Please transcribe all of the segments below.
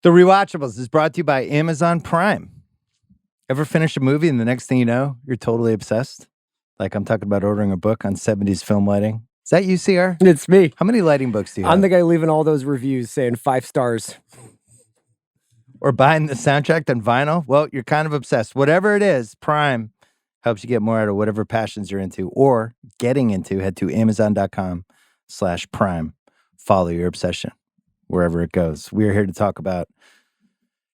The Rewatchables is brought to you by Amazon Prime. Ever finish a movie and the next thing you know, you're totally obsessed? Like I'm talking about ordering a book on 70s film lighting. Is that you, CR? It's me. How many lighting books do you have? I'm the guy leaving all those reviews saying 5 stars. Or buying the soundtrack on vinyl? Well, you're kind of obsessed. Whatever it is, Prime helps you get more out of whatever passions you're into or getting into. Head to Amazon.com/Prime. Follow your obsession wherever it goes. We're here to talk about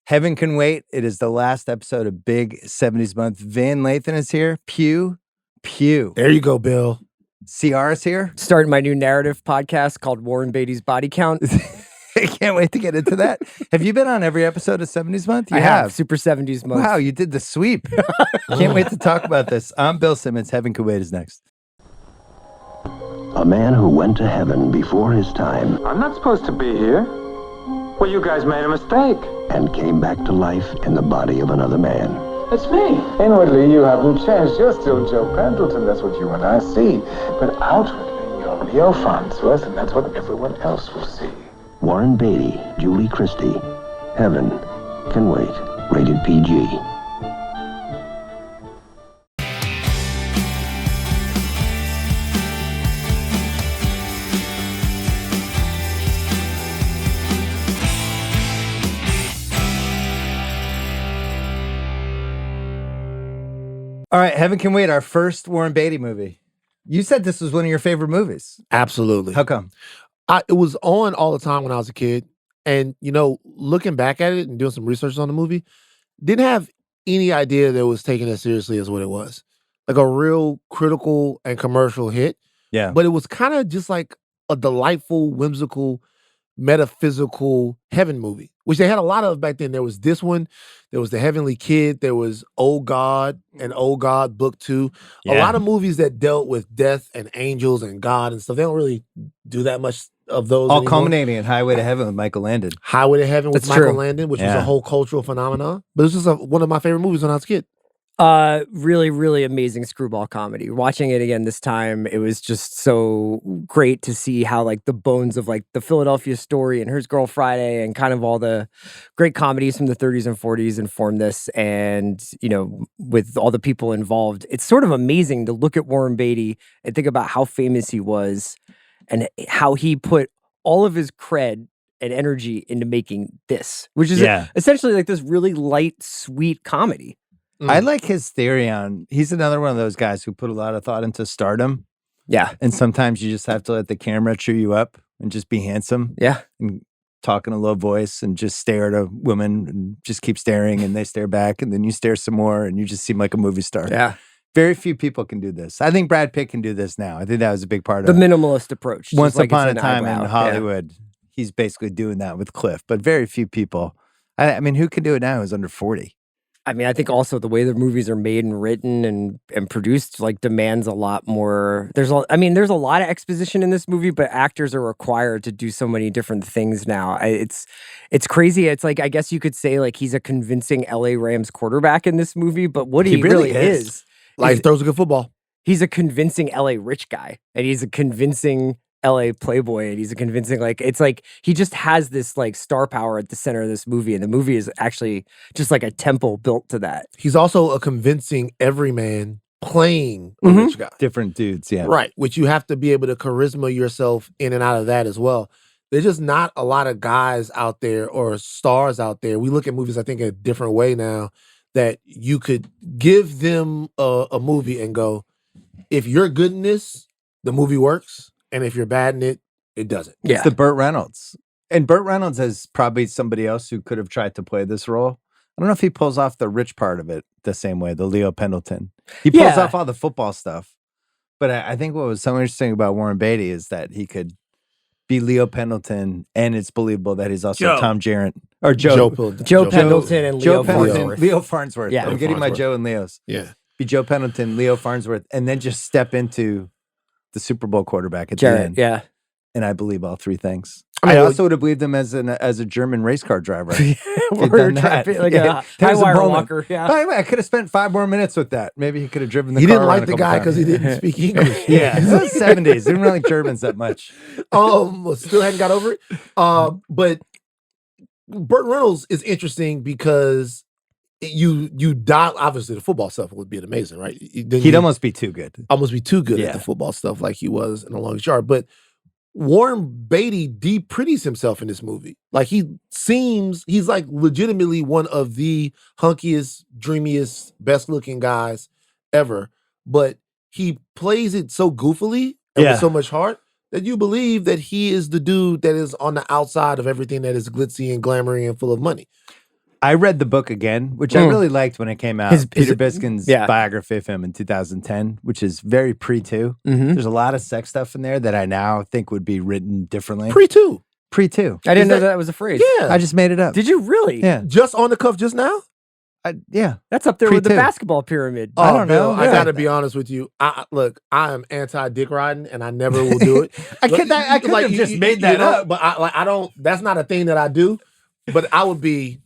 Heaven Can Wait. It is the last episode of Big 70s Month. Van Lathan is here. Pew. There you go, Bill. CR is here. Starting my new narrative podcast called Warren Beatty's Body Count. I can't wait to get into that. Have you been on every episode of 70s Month? You I have. Super 70s Month. Wow, you did the sweep. Can't wait to talk about this. I'm Bill Simmons. Heaven Can Wait is next. A man who went to heaven before his time I'm not supposed to be here. Well, you guys made a mistake. and came back to life in the body of another man. It's me. Inwardly, you haven't changed. You're still Joe Pendleton. That's what you and I see. But outwardly, you're Leo Farnsworth, and that's what everyone else will see. Warren Beatty, Julie Christie. Heaven Can Wait. Rated PG. All right, Heaven Can Wait, our first Warren Beatty movie. You said this was one of your favorite movies. Absolutely. How come? It was on all the time when I was a kid. And, you know, looking back at it and doing some research on the movie, didn't have any idea that it was taken as seriously as what it was. Like a real critical and commercial hit. Yeah. But it was kind of just like a delightful, whimsical, metaphysical heaven movie, which they had a lot of back then. There was this one, there was The Heavenly Kid, there was Oh God and Oh God Book 2. A lot of movies that dealt with death and angels and God and stuff. They don't really do that much of those All anymore. culminating in Highway to Heaven with Michael Landon. Highway to Heaven with That's Michael true. Landon, which was Yeah. a whole cultural phenomenon. But it was just one of my favorite movies when I was a kid. Really, really amazing screwball comedy. Watching it again this time, it was just so great to see how like the bones of like the Philadelphia Story and Here's Girl Friday and kind of all the great comedies from the 30s and 40s informed this. And, you know, with all the people involved, it's sort of amazing to look at Warren Beatty and think about how famous he was and how he put all of his cred and energy into making this, which is essentially like this really light, sweet comedy. I like his theory on, he's another one of those guys who put a lot of thought into stardom. Yeah. And sometimes you just have to let the camera chew you up and just be handsome. Yeah. And talk in a low voice and just stare at a woman and just keep staring and they stare back and then you stare some more and you just seem like a movie star. Yeah. Very few people can do this. I think Brad Pitt can do this now. I think that was a big part The of minimalist approach. just Once like Upon a it's an Time eyebrow. in Hollywood. He's basically doing that with Cliff, but very few people. I mean, who can do it now who's under 40? I mean, I think also the way the movies are made and written and produced like demands a lot more. There's a lot of exposition in this movie, but actors are required to do so many different things now. It's crazy. It's like, I guess you could say like he's a convincing LA Rams quarterback in this movie, but what he really is Like, throws a good football. he's a convincing LA rich guy and he's a convincing LA playboy and he's a convincing, like, it's like he just has this like star power at the center of this movie, and the movie is actually just like a temple built to that. He's also a convincing everyman playing a rich guy. Different dudes, yeah. Right, which you have to be able to charisma yourself in and out of that as well. There's just not a lot of guys out there or stars out there. We look at movies, I think, a different way now, that you could give them a movie and go, if you're good in this, the movie works. And if you're bad in it, it doesn't. Yeah. It's the Burt Reynolds. And Burt Reynolds is probably somebody else who could have tried to play this role. I don't know if he pulls off the rich part of it the same way, the Leo Pendleton. He pulls off all the football stuff. But I think what was so interesting about Warren Beatty is that he could be Leo Pendleton, and it's believable that he's also Tom Jarrett. Or Joe Pendleton and Leo Farnsworth. Leo Farnsworth. Yeah. I'm getting my Joe and Leos. Yeah. Be Joe Pendleton, Leo Farnsworth, and then just step into the Super Bowl quarterback at the Jarrett, end. yeah. And I believe all three things. I mean, I also would have believed him as a German race car driver. We're like a high wire walker. Yeah. By the way, I could have spent 5 more minutes with that. Maybe he could have driven the He car. didn't around like a the couple guy because he times. didn't speak English. Yeah, it was the 70s. They didn't really like Germans that much. Still hadn't got over it. But Burt Reynolds is interesting because you dial, obviously the football stuff would be amazing, right? He'd almost be too good. Almost be too good at Yeah. the football stuff like he was in The Longest Yard. But Warren Beatty de-pretties himself in this movie. Like he's like legitimately one of the hunkiest, dreamiest, best looking guys ever. But he plays it so goofily and with so much heart that you believe that he is the dude that is on the outside of everything that is glitzy and glamoury and full of money. I read the book again, which I really liked when it came out. Peter Biskin's biography of him in 2010, which is very pre-2. There's a lot of sex stuff in there that I now think would be written differently. Pre-2. Pre-2. I didn't know that was a phrase. Yeah. I just made it up. Did you really? Yeah. Just on the cuff just now? Yeah. That's up there with the Pre-2. basketball pyramid. Oh, I don't know. I got to be honest with you. Look, I am anti-dick riding, and I never will do it. I could have just made that up. But I don't. That's not a thing that I do. But I would be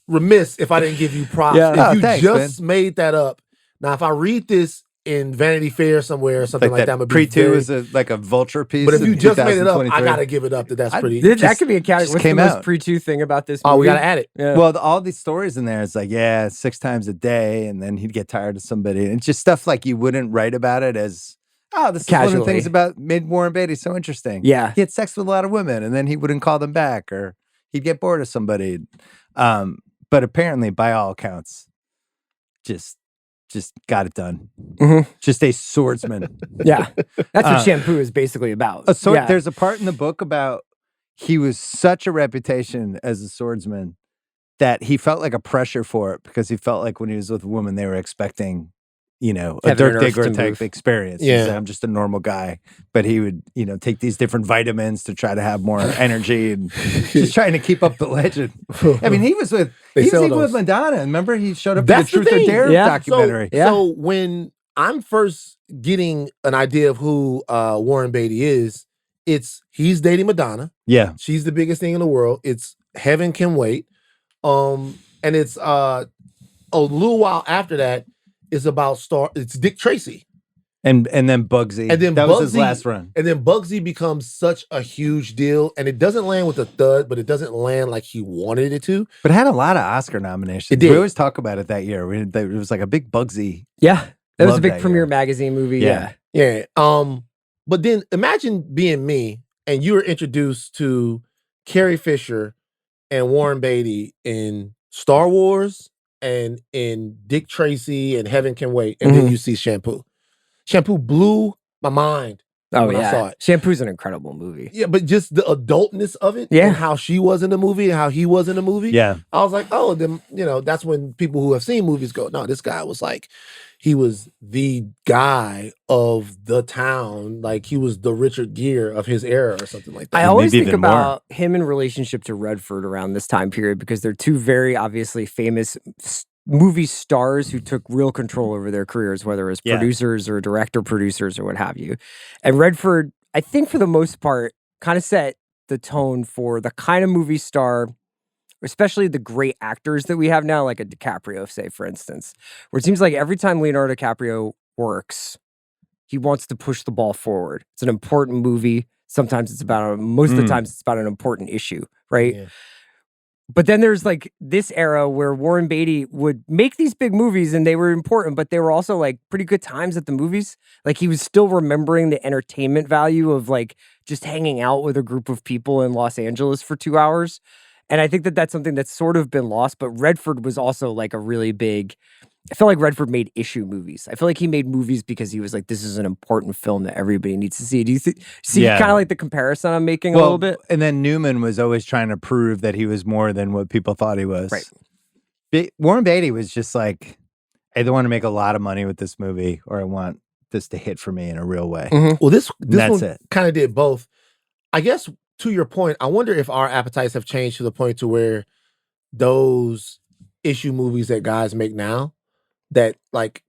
remiss if I didn't give you props. Yeah. If you Thanks, just made that up. Now, if I read this in Vanity Fair somewhere or something like that, would be Pre-2 is like a vulture piece. But if you just made it up, I 2023. got to give it up. That's pretty. That could be a category. What's the came most out. pre-2 thing about this movie? Oh, we got to add it. Yeah. Well, all these stories in there, it's like, 6 times a day, and then he'd get tired of somebody. And it's just stuff like you wouldn't write about it as, this is one of the things about made Warren Beatty so interesting. Yeah. He had sex with a lot of women, and then he wouldn't call them back, or he'd get bored of somebody. But apparently, by all accounts, just got it done. Just a swordsman. Yeah. That's what Shampoo is basically about. There's a part in the book about he was such a reputation as a swordsman that he felt like a pressure for it, because he felt like when he was with a woman, they were expecting, a Dirk Diggler type experience. Yeah. He said, I'm just a normal guy. But he would, take these different vitamins to try to have more energy and just trying to keep up the legend. I mean, he was with Madonna. Remember, he showed up in the Truth or Dare documentary. So when I'm first getting an idea of who Warren Beatty is, he's dating Madonna. Yeah. She's the biggest thing in the world. It's Heaven Can Wait. And it's a little while after that, it's Dick Tracy. And then Bugsy. And then that was his last run. And then Bugsy becomes such a huge deal. And it doesn't land with a thud, but it doesn't land like he wanted it to. But it had a lot of Oscar nominations. It did. We always talk about it that year. It was like a big Bugsy. Yeah. That was a Love big that premiere year. magazine movie. Yeah. Yeah. But then imagine being me and you were introduced to Carrie Fisher and Warren Beatty in Star Wars and in Dick Tracy and Heaven Can Wait, and then you see Shampoo. Shampoo blew my mind when I saw it. Shampoo's an incredible movie. Yeah, but just the adultness of it, and how she was in the movie and how he was in the movie. Yeah. I was like, oh, then that's when people who have seen movies go, no, this guy was like, he was the guy of the town, like he was the Richard Gere of his era or something like that. I always Maybe think even more. about him in relationship to Redford around this time period, because they're two very obviously famous movie stars who took real control over their careers, whether as producers or director producers or what have you. And Redford, I think for the most part, kind of set the tone for the kind of movie star, especially the great actors that we have now, like a DiCaprio, say, for instance, where it seems like every time Leonardo DiCaprio works, he wants to push the ball forward. It's an important movie. Sometimes it's about, most of the times it's about an important issue, right? Yeah. But then there's like this era where Warren Beatty would make these big movies and they were important, but they were also like pretty good times at the movies. Like he was still remembering the entertainment value of like just hanging out with a group of people in Los Angeles for 2 hours. And I think that that's something that's sort of been lost, but Redford was also like a really big, I feel like Redford made issue movies. I feel like he made movies because he was like, this is an important film that everybody needs to see. Do you see kind of like the comparison I'm making a little bit? And then Newman was always trying to prove that he was more than what people thought he was. Right. Warren Beatty was just like, I either want to make a lot of money with this movie or I want this to hit for me in a real way. Well, this that's one kind of did both. I guess to your point, I wonder if our appetites have changed to the point to where those issue movies that guys make now, that like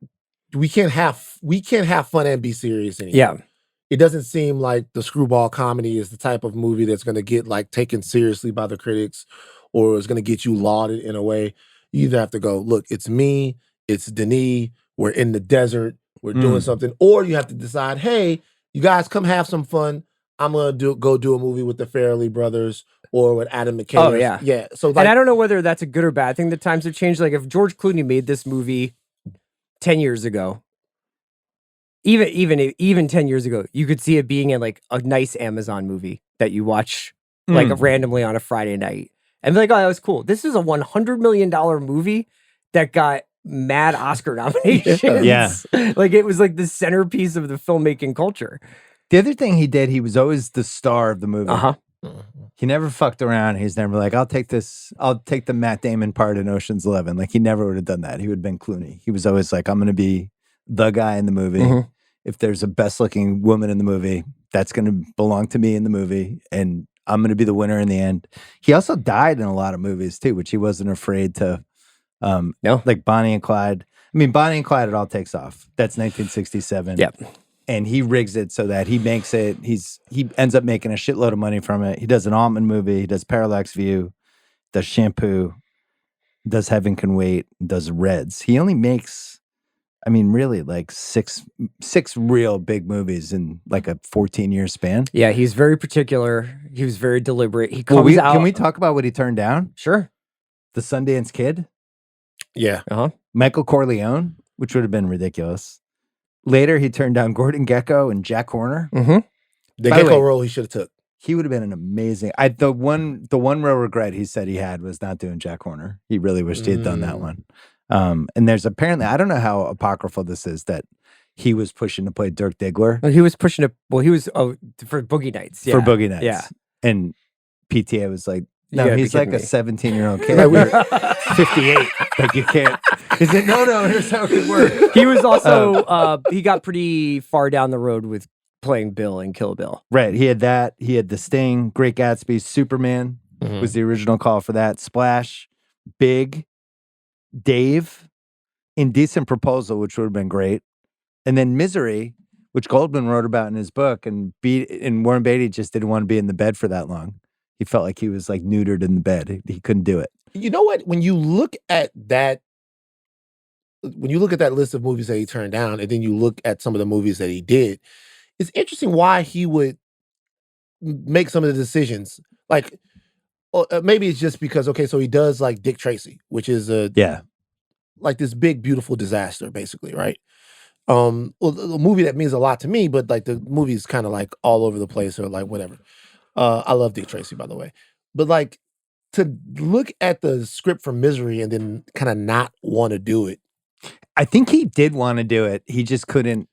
we can't have fun and be serious anymore. Yeah. It doesn't seem like the screwball comedy is the type of movie that's going to get like taken seriously by the critics or is going to get you lauded in a way. You either have to go, look, it's me, it's Denis, we're in the desert, we're doing something, or you have to decide, hey, you guys come have some fun. I'm gonna go do a movie with the Farrelly brothers or with Adam McKay. Oh, yeah. Yeah. So and I don't know whether that's a good or bad thing. The times have changed. Like if George Clooney made this movie 10 years ago, even 10 years ago, you could see it being in like a nice Amazon movie that you watch like randomly on a Friday night and be like, oh, that was cool. This is a $100 million movie that got mad Oscar nominations. Yeah. Like it was like the centerpiece of the filmmaking culture. The other thing he did, he was always the star of the movie. Uh-huh. He never fucked around. He's never like, I'll take the Matt Damon part in Ocean's 11. Like he never would have done that. He would have been Clooney. He was always like, I'm going to be the guy in the movie. Mhm. If there's a best looking woman in the movie, that's going to belong to me in the movie. And I'm going to be the winner in the end. He also died in a lot of movies too, which he wasn't afraid to, No. like Bonnie and Clyde. I mean, Bonnie and Clyde, it all takes off. That's 1967. Yep. And he rigs it so that he makes it, he ends up making a shitload of money from it. He does an Altman movie, he does Parallax View, does Shampoo, does Heaven Can Wait, does Reds. He only makes, I mean, really like six real big movies in like a 14-year span. Yeah, he's very particular. He was very deliberate. He comes out. Can we talk about what he turned down? Sure. The Sundance Kid, Yeah. Uh-huh. Michael Corleone, which would have been ridiculous. Later, he turned down Gordon Gekko and Jack Horner. Mm-hmm. The By the Gecko way, role he should have took. He would have been an amazing. The one real regret he said he had was not doing Jack Horner. He really wished he had done that one. And there's apparently, I don't know how apocryphal this is, that he was pushing to play Dirk Diggler. Well, he was pushing it. Well, he was for Boogie Nights. Yeah. For Boogie Nights. Yeah. And PTA was like, You no, gotta be he's like kidding a me. 17-year-old kid. We're 58. Like you can't. He said, no, here's how it could work. He was also he got pretty far down the road with playing Bill in Kill Bill. Right. He had that. He had The Sting, Great Gatsby, Superman was the original call for that. Splash, Big, Dave, Indecent Proposal, which would have been great. And then Misery, which Goldman wrote about in his book, and Warren Beatty just didn't want to be in the bed for that long. He felt like he was like neutered in the bed. He couldn't do it. You know what? When you look at that list of movies that he turned down, and then you look at some of the movies that he did, it's interesting why he would make some of the decisions. Like, maybe it's just because, okay, so he does like Dick Tracy, which is like this big, beautiful disaster, basically, right? Well, a movie that means a lot to me, but like the movie's kind of like all over the place or like whatever. I love Dick Tracy, by the way. But like to look at the script for Misery and then kind of not want to do it. I think he did want to do it. He just couldn't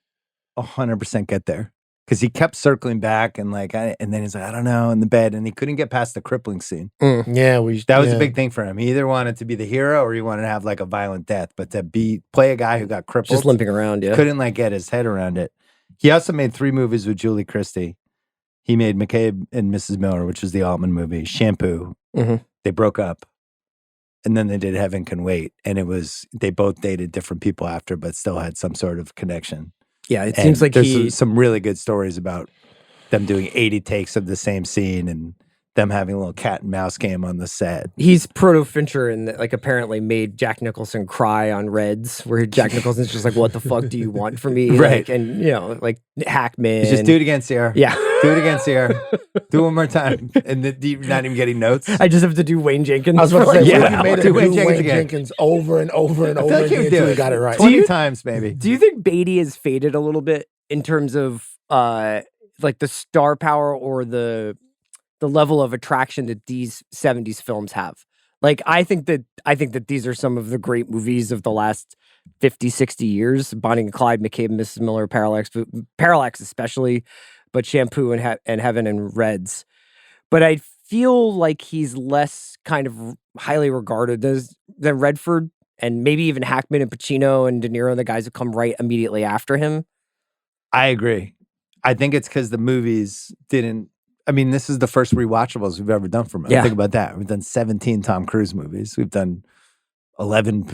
100% get there because he kept circling back and like, and then he's like, I don't know, in the bed, and he couldn't get past the crippling scene. Yeah, that was a big thing for him. He either wanted to be the hero or he wanted to have like a violent death, but to play a guy who got crippled, Just limping around, yeah. couldn't like get his head around it. He also made 3 movies with Julie Christie. He made McCabe and Mrs. Miller, which was the Altman movie, Shampoo. They broke up. And then they did Heaven Can Wait. And they both dated different people after, but still had some sort of connection. Yeah, it seems like there's some really good stories about them doing 80 takes of the same scene and them having a little cat and mouse game on the set. He's Proto Fincher and like apparently made Jack Nicholson cry on Reds, where Jack Nicholson's just like, what the fuck do you want from me? Right. Like, and you know, like Hackman. Just do it again, Sierra. Yeah. Do it again, Sierra. Do it one more time. And you're not even getting notes. I just have to do Wayne Jenkins. I was about to say, Yeah. you made it Do Wayne Wayne Jenkins over and over and I over feel like again you do until it. he got it right. 20 times, maybe. Do you think Beatty has faded a little bit in terms of like the star power or the level of attraction that these 70s films have? Like, I think that these are some of the great movies of the last 50, 60 years. Bonnie and Clyde, McCabe and Mrs. Miller, Parallax especially, but Shampoo and Heaven and Reds. But I feel like he's less kind of highly regarded than Redford and maybe even Hackman and Pacino and De Niro and the guys who come right immediately after him. I agree. I think it's because the movies didn't. I mean, this is the first rewatchables we've ever done from him. Yeah. Think about that. We've done 17 Tom Cruise movies. We've done 13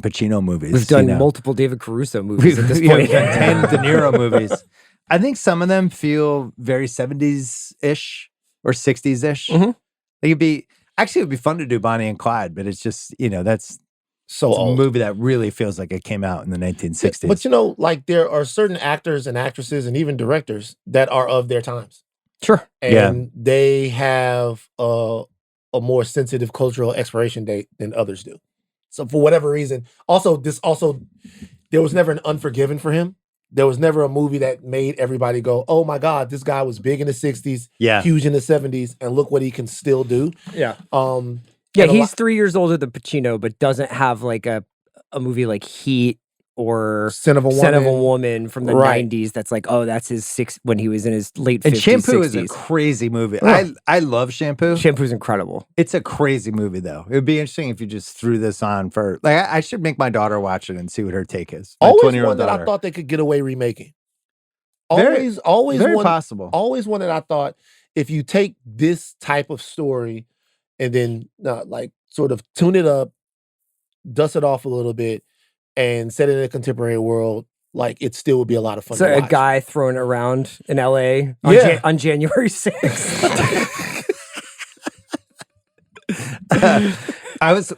Pacino movies. We've done multiple David Caruso movies at this We've point. done 10 De Niro movies. I think some of them feel very 70s-ish or 60s-ish. Mhm. It would be fun to do Bonnie and Clyde, but it's just, that's So it's a old. movie that really feels like it came out in the 1960s. But like there are certain actors and actresses and even directors that are of their times. Sure. And they have a more sensitive cultural expiration date than others do. So for whatever reason, there was never an Unforgiven for him. There was never a movie that made everybody go, "Oh my God, this guy was big in the '60s, huge in the '70s, and look what he can still do." Yeah. He's 3 years older than Pacino, but doesn't have like a movie like Heat or Son of a Woman from the 90s. That's like, oh, that's his when he was in his late 50s. And Shampoo 60s. is a crazy movie. Oh. I love Shampoo. Shampoo's incredible. It's a crazy movie, though. It would be interesting if you just threw this on for like. I should make my daughter watch it and see what her take is. My Always 20-year-old one that daughter. I thought they could get away remaking. Very Always possible. Always one that I thought if you take this type of story and then like sort of tune it up, dust it off a little bit, and set it in a contemporary world, like it still would be a lot of fun. So to watch. a guy throwing around in LA on January 6th. I was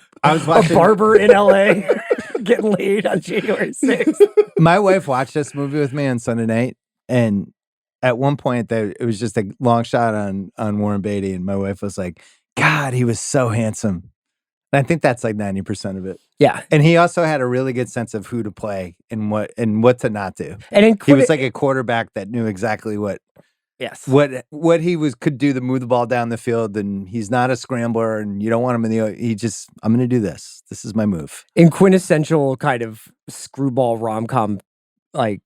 watching a barber in LA getting laid on January 6th. My wife watched this movie with me on Sunday night, and at one point it was just a long shot on Warren Beatty, and my wife was like, "God, he was so handsome." And I think that's like 90% of it. Yeah. And he also had a really good sense of who to play and what to not do. And he was like a quarterback that knew exactly what he could do to move the ball down the field, and he's not a scrambler, and you don't want him in the I'm going to do this. This is my move. In quintessential kind of screwball rom-com like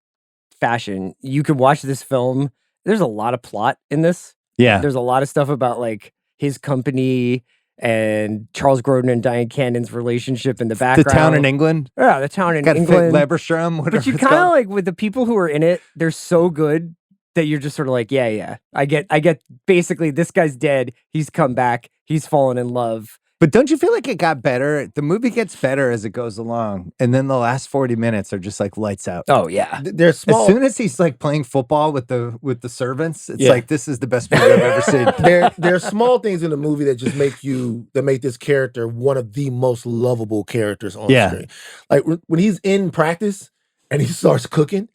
fashion, you can watch this film. There's a lot of plot in this. Yeah. There's a lot of stuff about like his company and Charles Grodin and Dyan Cannon's relationship in the background. The town in England? Yeah, the town in England. Leberstrom, but you kind of like with the people who are in it, they're so good that you're just sort of like, yeah. I get basically this guy's dead. He's come back. He's fallen in love. But don't you feel like it got better? The movie gets better as it goes along. And then the last 40 minutes are just like lights out. Oh, yeah. They're small. As soon as he's like playing football with the servants, it's like, this is the best movie I've ever seen. There are small things in the movie that just make this character one of the most lovable characters on screen. Like when he's in practice and he starts cooking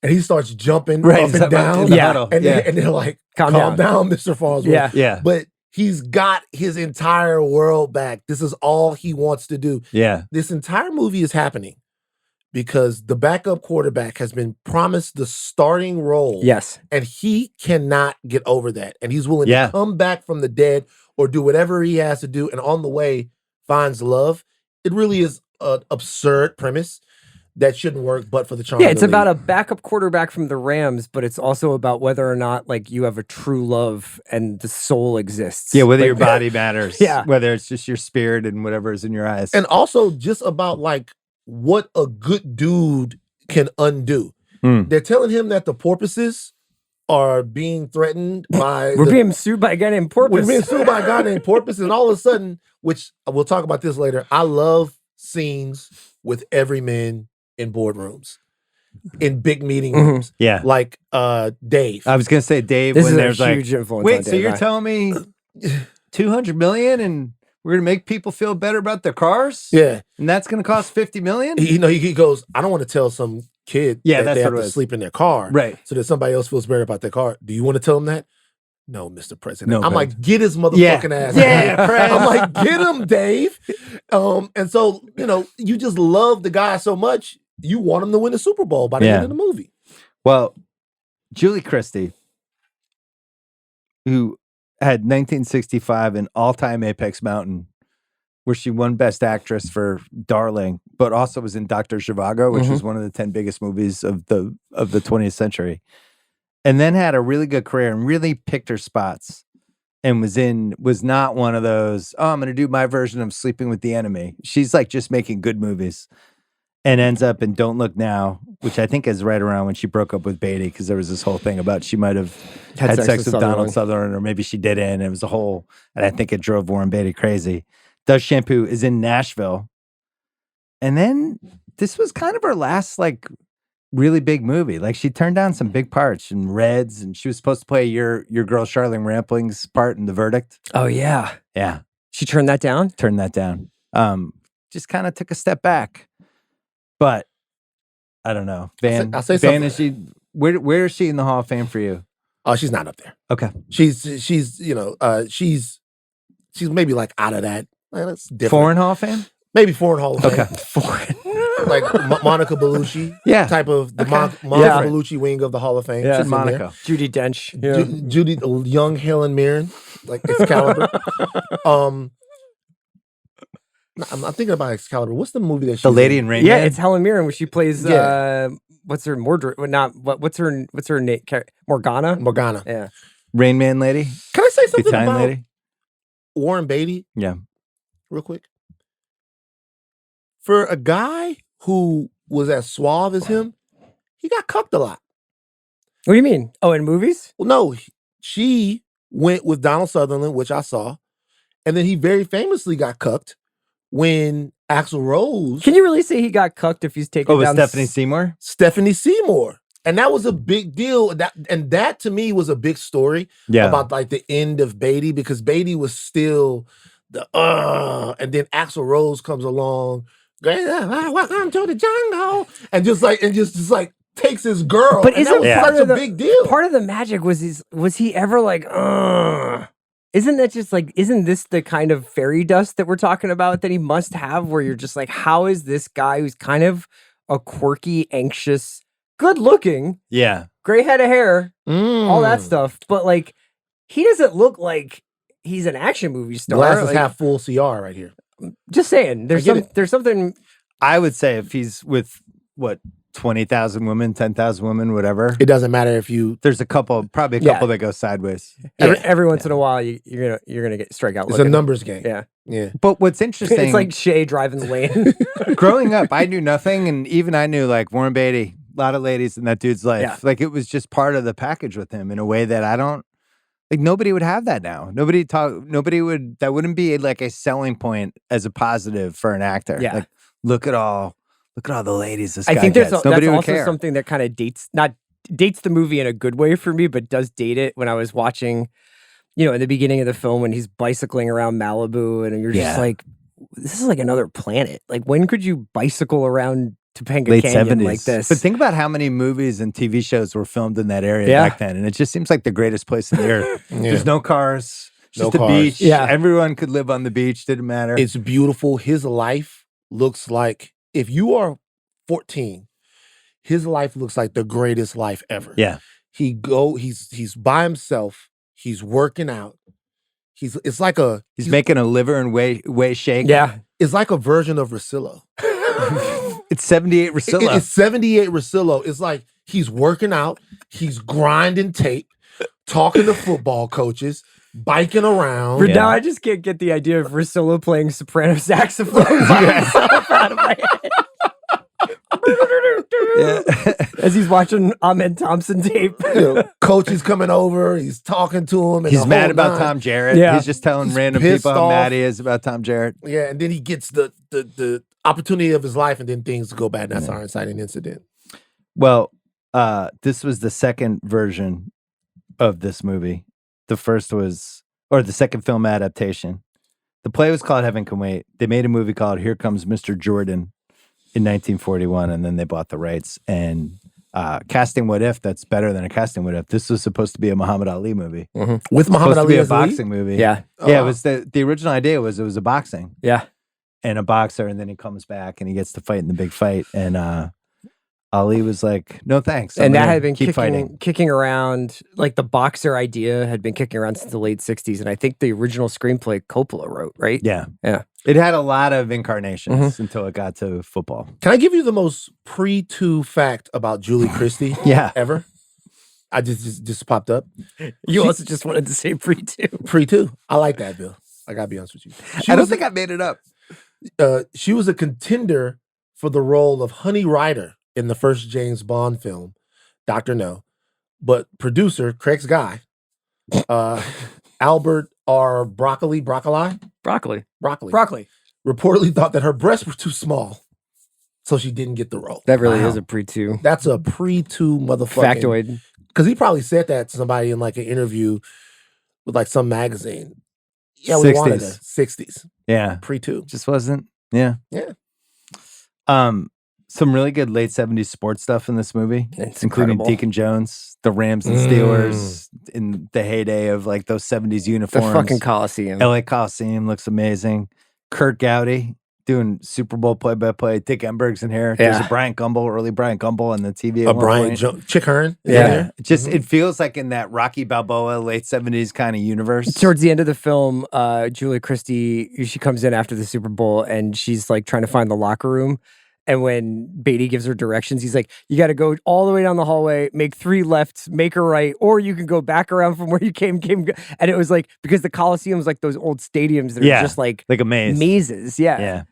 and he starts jumping up and down. And they're like, calm down, Mr. Farnsworth. Yeah. But he's got his entire world back. This is all he wants to do. Yeah. This entire movie is happening because the backup quarterback has been promised the starting role. Yes. And he cannot get over that. And he's willing to come back from the dead or do whatever he has to do. And on the way, finds love. It really is an absurd premise that shouldn't work, but for the charm. Yeah, it's about a backup quarterback from the Rams, but it's also about whether or not like you have a true love and the soul exists. Yeah, whether like, your body matters. Yeah. Whether it's just your spirit and whatever is in your eyes. And also just about like what a good dude can undo. They're telling him that the porpoises are being threatened by... We're being sued by a guy named Porpoise. We're being sued by a guy named Porpoise, and all of a sudden, which we'll talk about this later, I love scenes with everyman in boardrooms, in big meeting rooms. Yeah. Like Dave. I was going to say Dave this when is there's a like, huge influence wait, on so Dave, you're right? telling me 200 million and we're going to make people feel better about their cars? Yeah. And that's going to cost 50 million? He goes, I don't want to tell some kid that that's they have what it to is. sleep in their car. Right. So that somebody else feels better about their car. Do you want to tell them that? No, Mr. President. No, I'm President. like, get his motherfucking ass. Yeah, Pres. I'm like, get him, Dave. And so, you just love the guy so much, you want him to win the Super Bowl by the end of the movie. Well, Julie Christie, who had 1965 in all-time Apex Mountain, where she won Best Actress for Darling, but also was in Dr. Zhivago, which was one of the 10 biggest movies of the 20th century. And then had a really good career and really picked her spots and was not one of those, I'm going to do my version of Sleeping with the Enemy. She's like just making good movies and ends up in Don't Look Now, which I think is right around when she broke up with Beatty, because there was this whole thing about she might have had sex with Donald Sutherland, or maybe she didn't. It was a whole, and I think it drove Warren Beatty crazy. Does Shampoo, is in Nashville. And then this was kind of her last like really big movie. Like she turned down some big parts in Reds, and she was supposed to play your girl Charlene Rampling's part in The Verdict. Oh yeah. Yeah. She turned that down? Turned that down. Just kind of took a step back. But I don't know. I'll say Van, something. is she where is she in the Hall of Fame for you? Oh, she's not up there. Okay. She's she's maybe like out of that. Like, that's different. Foreign Hall of Fame? Maybe foreign Hall of Fame. Okay. Foreign. Like Monica Bellucci. Yeah. Type of the Monica Bellucci wing of the Hall of Fame. Yeah, Sits in Monica. Judi Dench. Yeah. Judy, young Helen Mirren, like Excalibur. I'm thinking about Excalibur. What's the movie that she's The Lady in? in Rain Yeah, Man? it's Helen Mirren when she plays. What's her Mordred? What's her name? Morgana. Morgana. Yeah. Rain Man lady? Can I say The something Italian about lady? Warren Beatty? Yeah. Real quick. For a guy who was as suave as him, he got cucked a lot. What do you mean? Oh, in movies? Well, no, she went with Donald Sutherland, which I saw, and then he very famously got cucked when Axl Rose. Can you really say he got cucked if he's taking with down Stephanie Seymour? Stephanie Seymour. And that was a big deal. That to me was a big story about like the end of Beatty, because Beatty was still the and then Axl Rose comes along, welcome to the jungle, and just takes his girl. But and isn't that was such a big deal. Part of the magic was he ever like Isn't that just like, isn't this the kind of fairy dust that we're talking about that he must have, where you're just like, how is this guy who's kind of a quirky, anxious, good looking, gray head of hair, all that stuff, but like, he doesn't look like he's an action movie star. Glasses like, half full CR right here. Just saying, there's something. I would say if he's with 20,000 women, 10,000 women, whatever. It doesn't matter if you. There's probably a couple that go sideways. Every once in a while, you're gonna get strikeout. It's a numbers game. Yeah. But what's interesting, it's like Shay driving the lane. Growing up, I knew nothing, and even I knew like Warren Beatty, a lot of ladies in that dude's life. Yeah. Like it was just part of the package with him in a way that I don't. Like nobody would have that now. That wouldn't be like a selling point as a positive for an actor. Yeah. Like look at all the ladies this I guy think gets. that's Nobody would also care. something that kind of dates the movie in a good way for me, but does date it when I was watching, in the beginning of the film when he's bicycling around Malibu and you're just like, this is like another planet. Like when could you bicycle around Topanga Late Canyon 70s. like this? But think about how many movies and TV shows were filmed in that area back then. And it just seems like the greatest place in the earth. There's no cars, just a beach. Yeah. Everyone could live on the beach. Didn't matter. It's beautiful. His life looks like, if you are 14, his life looks like the greatest life ever. Yeah. He's by himself. He's working out. He's making a liver and whey shake. Yeah. It's like a version of Russillo. It's 78 Russillo. It's 78 Russillo. It's like he's working out, he's grinding tape, talking to football coaches, biking around. For now, I just can't get the idea of Russillo playing soprano saxophone by himself out of my head. As he's watching Ahmed Thompson tape. Coach is coming over, he's talking to him. And he's mad about Tom Jarrett. Yeah. He's just telling random people how mad he is about Tom Jarrett. Yeah, and then he gets the opportunity of his life, and then things go bad. And that's our inciting incident. Well, this was the second version of this movie. The first was, or the second film adaptation. The play was called Heaven Can Wait. They made a movie called Here Comes Mr. Jordan in 1941, and then they bought the rights. And casting What If, that's better than a casting What If. This was supposed to be a Muhammad Ali movie. Mm-hmm. With Muhammad Ali to be a as the lead? boxing movie. Yeah. It was the original idea was it was a boxing. Yeah. And a boxer, and then he comes back and he gets to fight in the big fight. And Ali was like, no thanks. And that had been fighting. kicking around, like the boxer idea had been kicking around since the late 60s. And I think the original screenplay Coppola wrote, right? Yeah. Yeah. It had a lot of incarnations until it got to football. Can I give you the most pre-2 fact about Julie Christie ever? I just popped up. You also just wanted to say pre-2. Pre-2. I like that, Bill. I gotta be honest with you. I don't think I made it up. She was a contender for the role of Honey Ryder in the first James Bond film, Dr. No. But producer, Craig's guy, Albert R. Broccoli, reportedly thought that her breasts were too small, so she didn't get the role. That really is a pre-2. That's a pre-2 motherfucking factoid. Because he probably said that to somebody in like an interview with like some magazine. Yeah, we wanted it. 60s. Yeah. Pre-2. Just wasn't. Yeah. Yeah. Some really good late 70s sports stuff in this movie, It's including incredible. Deacon Jones, the Rams and Steelers in the heyday of like those 70s uniforms. The fucking Coliseum. LA Coliseum looks amazing. Kurt Gowdy doing Super Bowl play-by-play. Dick Emberg's in here. There's a Bryant Gumbel, early Bryant Gumbel on the TV. A Brian Chick Hearn. Yeah. It feels like in that Rocky Balboa late 70s kind of universe. Towards the end of the film, Julia Christie, she comes in after the Super Bowl and she's like trying to find the locker room. And when Beatty gives her directions, he's like, you got to go all the way down the hallway, make 3 lefts, make a right, or you can go back around from where you came. And it was like, because the Coliseum's like those old stadiums that are just like a maze. Mazes. Yeah.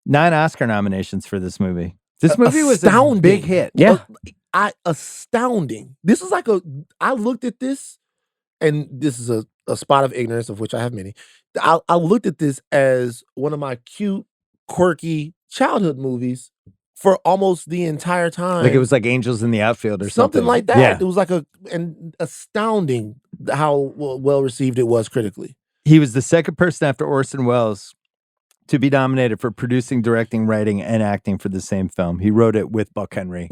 9 Oscar nominations for this movie. This movie was a big hit. Yeah. Astounding. This is like I looked at this, and this is a spot of ignorance of which I have many. I looked at this as one of my cute, quirky childhood movies for almost the entire time. Like it was like Angels in the Outfield or something. like that. Yeah. It was like and astounding how well received it was critically. He was the second person after Orson Welles to be nominated for producing, directing, writing, and acting for the same film. He wrote it with Buck Henry.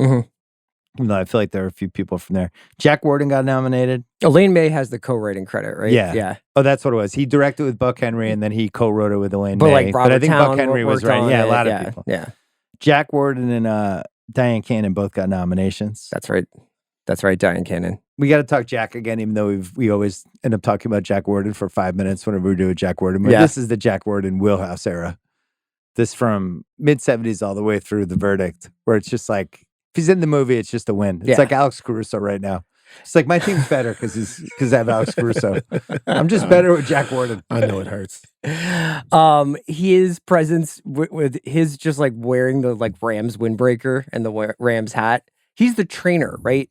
Even though I feel like there are a few people from there. Jack Warden got nominated. Elaine May has the co-writing credit, right? Yeah. Oh, that's what it was. He directed with Buck Henry, and then he co-wrote it with Elaine May. Like but I think Town Buck Henry was worked right. on Yeah, it. a lot of people. Yeah. Jack Warden and Dyan Cannon both got nominations. That's right. Dyan Cannon. We got to talk Jack again, even though we always end up talking about Jack Warden for 5 minutes whenever we do a Jack Warden movie. Yeah. This is the Jack Warden wheelhouse era. This from mid-70s all the way through The Verdict, where it's just like, if he's in the movie, it's just a win. It's like Alex Caruso right now. It's like my team's better because I have Alex Caruso. I'm just better with Jack Warden. I know it hurts. His presence with his just like wearing the like Rams windbreaker and the Rams hat. He's the trainer, right?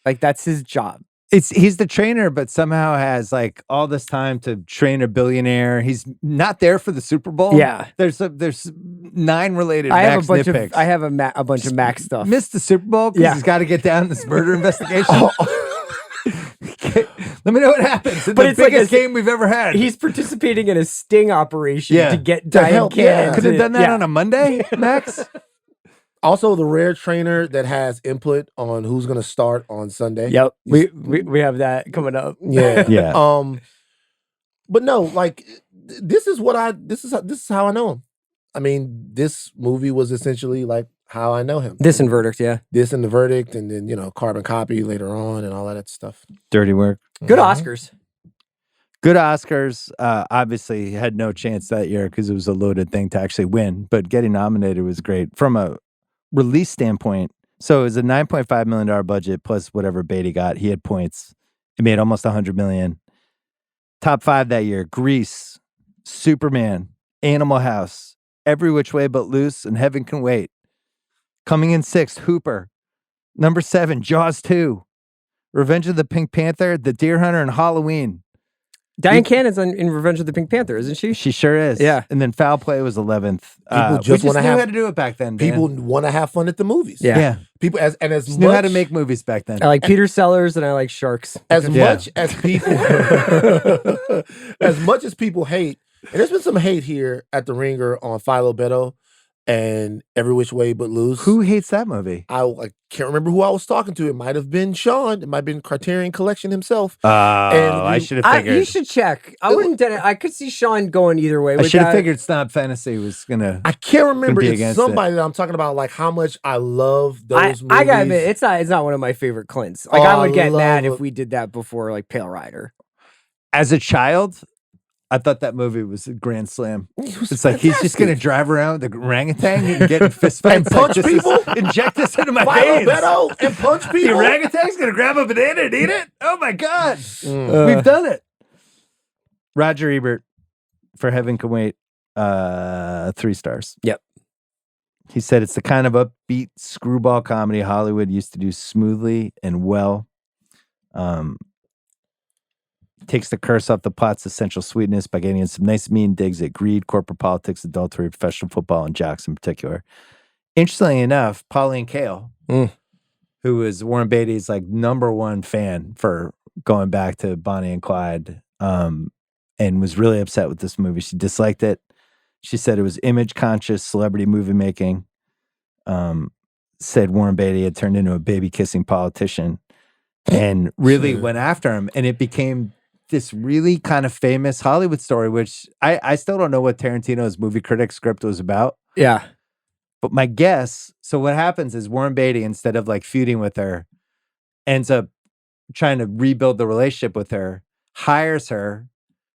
Like that's his job. He's the trainer, but somehow has like all this time to train a billionaire. He's not there for the Super Bowl. Yeah, there's 9 related. I have nitpicks. I have a bunch of Max stuff. Missed the Super Bowl because he's got to get down this murder investigation. Let me know what happens. It's the biggest game we've ever had. He's participating in a sting operation to get Dyan Cannon. Yeah. Could have done that on a Monday, Max. Also, the rare trainer that has input on who's going to start on Sunday. Yep, we have that coming up. Yeah, yeah. But no, like this is how I know him. I mean, this movie was essentially like how I know him. This and Verdict, yeah. This and The Verdict, and then Carbon Copy later on, and all that stuff. Dirty work. Good Oscars. Good Oscars. Obviously had no chance that year because it was a loaded thing to actually win. But getting nominated was great from a release standpoint. So it was a $9.5 million budget plus whatever Beatty got. He had points. It made almost $100 million. Top 5 that year: Grease, Superman, Animal House, Every Which Way But Loose, and Heaven Can Wait. Coming in 6th, Hooper. Number 7, Jaws 2, Revenge of the Pink Panther, The Deer Hunter, and Halloween. Dyan Cannon's in Revenge of the Pink Panther, isn't she? She sure is. Yeah. And then Foul Play was 11th. People We just knew how to do it back then. People want to have fun at the movies. Yeah. People just knew how to make movies back then. I like Peter Sellers and I like Sharks. As much as people hate, and there's been some hate here at the Ringer on Philo Beto and Every Which Way But Loose. Who hates that movie? I can't remember who I was talking to. It might have been Sean. It might have been Criterion Collection himself. I should have figured. You should check. I could see Sean going either way. I should have figured Snob Fantasy was gonna. I can't remember. It's somebody that I'm talking about, like how much I love those movies. I gotta admit, it's not one of my favorite Clints. Like I would get mad if we did that before like Pale Rider. As a child, I thought that movie was a grand slam. It's like he's just gonna drive around with the orangutan and get in fist fights and punch people. Inject this into my veins. Beto And punch people. The orangutan's gonna grab a banana and eat it. Oh my god, we've done it. Roger Ebert for Heaven Can Wait, 3 stars. Yep. He said it's the kind of upbeat screwball comedy Hollywood used to do smoothly and well. Takes the curse off the plot's essential sweetness by getting in some nice mean digs at greed, corporate politics, adultery, professional football, and jocks in particular. Interestingly enough, Pauline Kael, who is Warren Beatty's like #1 fan for going back to Bonnie and Clyde, and was really upset with this movie. She disliked it. She said it was image conscious celebrity movie making. said Warren Beatty had turned into a baby kissing politician and really went after him. And it became this really kind of famous Hollywood story, which I still don't know what Tarantino's movie critic script was about. Yeah. But my guess, so what happens is Warren Beatty, instead of like feuding with her, ends up trying to rebuild the relationship with her, hires her,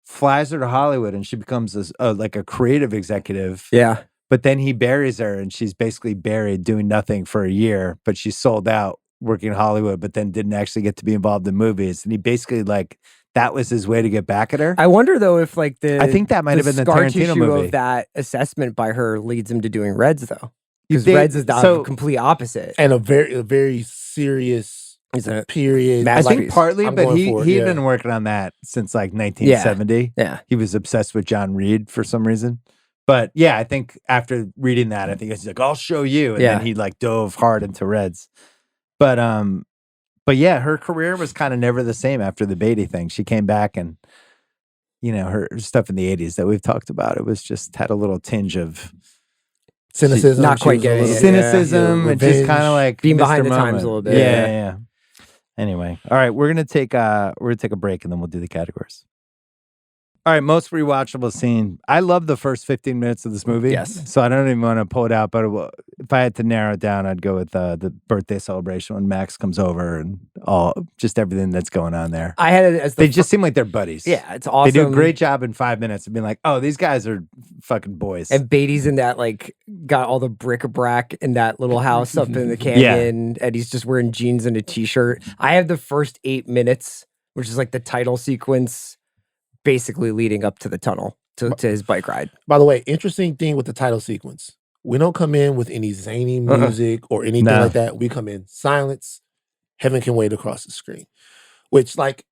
flies her to Hollywood, and she becomes like a creative executive. Yeah. But then he buries her, and she's basically buried doing nothing for a year, but she sold out working in Hollywood, but then didn't actually get to be involved in movies. And he basically like, that was his way to get back at her. I wonder though if like I think that might have been the scar Tarantino tissue movie. of that assessment by her leads him to doing Reds though. Because Reds is the complete opposite. And a very serious period. I think partly, I'm but going he for it, had yeah. been working on that since like 1970. Yeah. He was obsessed with John Reed for some reason. But yeah, I think after reading that, I think he's like, I'll show you. And then he like dove hard into Reds. But yeah, her career was kind of never the same after the Beatty thing. She came back and, you know, her stuff in the 80s that we've talked about, it was just had a little tinge of cynicism. Not quite getting it. Cynicism and just kind of like being behind Mr. the Moment. times a little bit. Yeah. Anyway, all right, we're gonna take a break and then we'll do the categories. All right, most rewatchable scene. I love the first 15 minutes of this movie. Yes. So I don't even want to pull it out, but if I had to narrow it down, I'd go with the birthday celebration when Max comes over and just everything that's going on there. I had it as they just seem like they're buddies. Yeah, it's awesome. They do a great job in 5 minutes of being like, oh, these guys are fucking boys. And Beatty's in that, like, got all the bric-a-brac in that little house up in the canyon, and he's just wearing jeans and a t-shirt. I have the first 8 minutes, which is like the title sequence, basically leading up to the tunnel, to his bike ride. By the way, interesting thing with the title sequence. We don't come in with any zany music or anything like that. We come in silence. Heaven Can Wait across the screen. Which, like,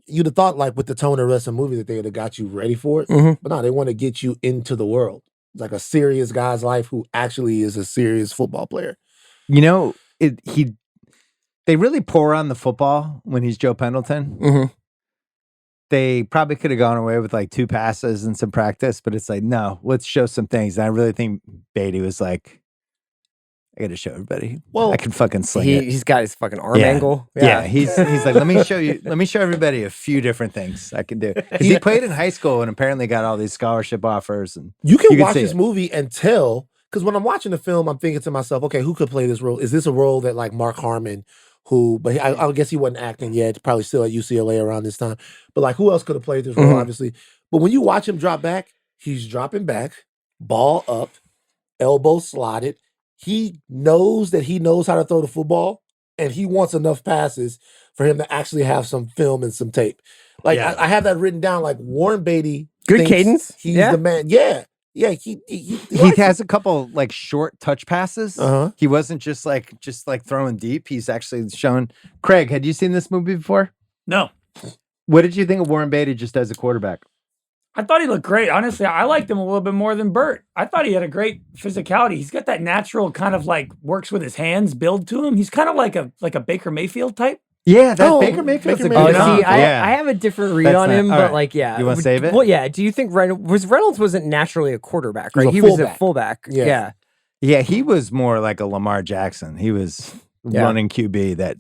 you'd have thought, like, with the tone of the rest of the movie that they would have got you ready for it. But no, they want to get you into the world. Like a serious guy's life who actually is a serious football player. You know, they really pour on the football when he's Joe Pendleton. They probably could have gone away with like 2 passes and some practice, but it's like, no, let's show some things. And I really think Beatty was like, I got to show everybody. Well, I can fucking sling it. He's got his fucking arm angle. Yeah. He's like, let me show everybody a few different things I can do. Because he played in high school and apparently got all these scholarship offers. And you can watch this movie and tell, because when I'm watching the film, I'm thinking to myself, okay, who could play this role? Is this a role that like Mark Harmon, but I guess he wasn't acting yet, probably still at UCLA around this time. But like, who else could have played this role, obviously? But when you watch him drop back, he's dropping back, ball up, elbow slotted. He knows that he knows how to throw the football, and he wants enough passes for him to actually have some film and some tape. Like, I have that written down, like Warren Beatty. Good cadence. He's the man. Yeah. Yeah, he has a couple like short touch passes. He wasn't just like throwing deep. He's actually shown. Craig, had you seen this movie before? No. What did you think of Warren Beatty just as a quarterback? I thought he looked great. Honestly, I liked him a little bit more than Burt. I thought he had a great physicality. He's got that natural kind of like works with his hands build to him. He's kind of like a Baker Mayfield type. Yeah, Baker Mayfield's a good see, I have a different read on him, but like, yeah. You want to save it? Well, yeah. Do you think Reynolds wasn't naturally a quarterback, right? He was a fullback. Yeah. Yeah, he was more like a Lamar Jackson. He was running QB that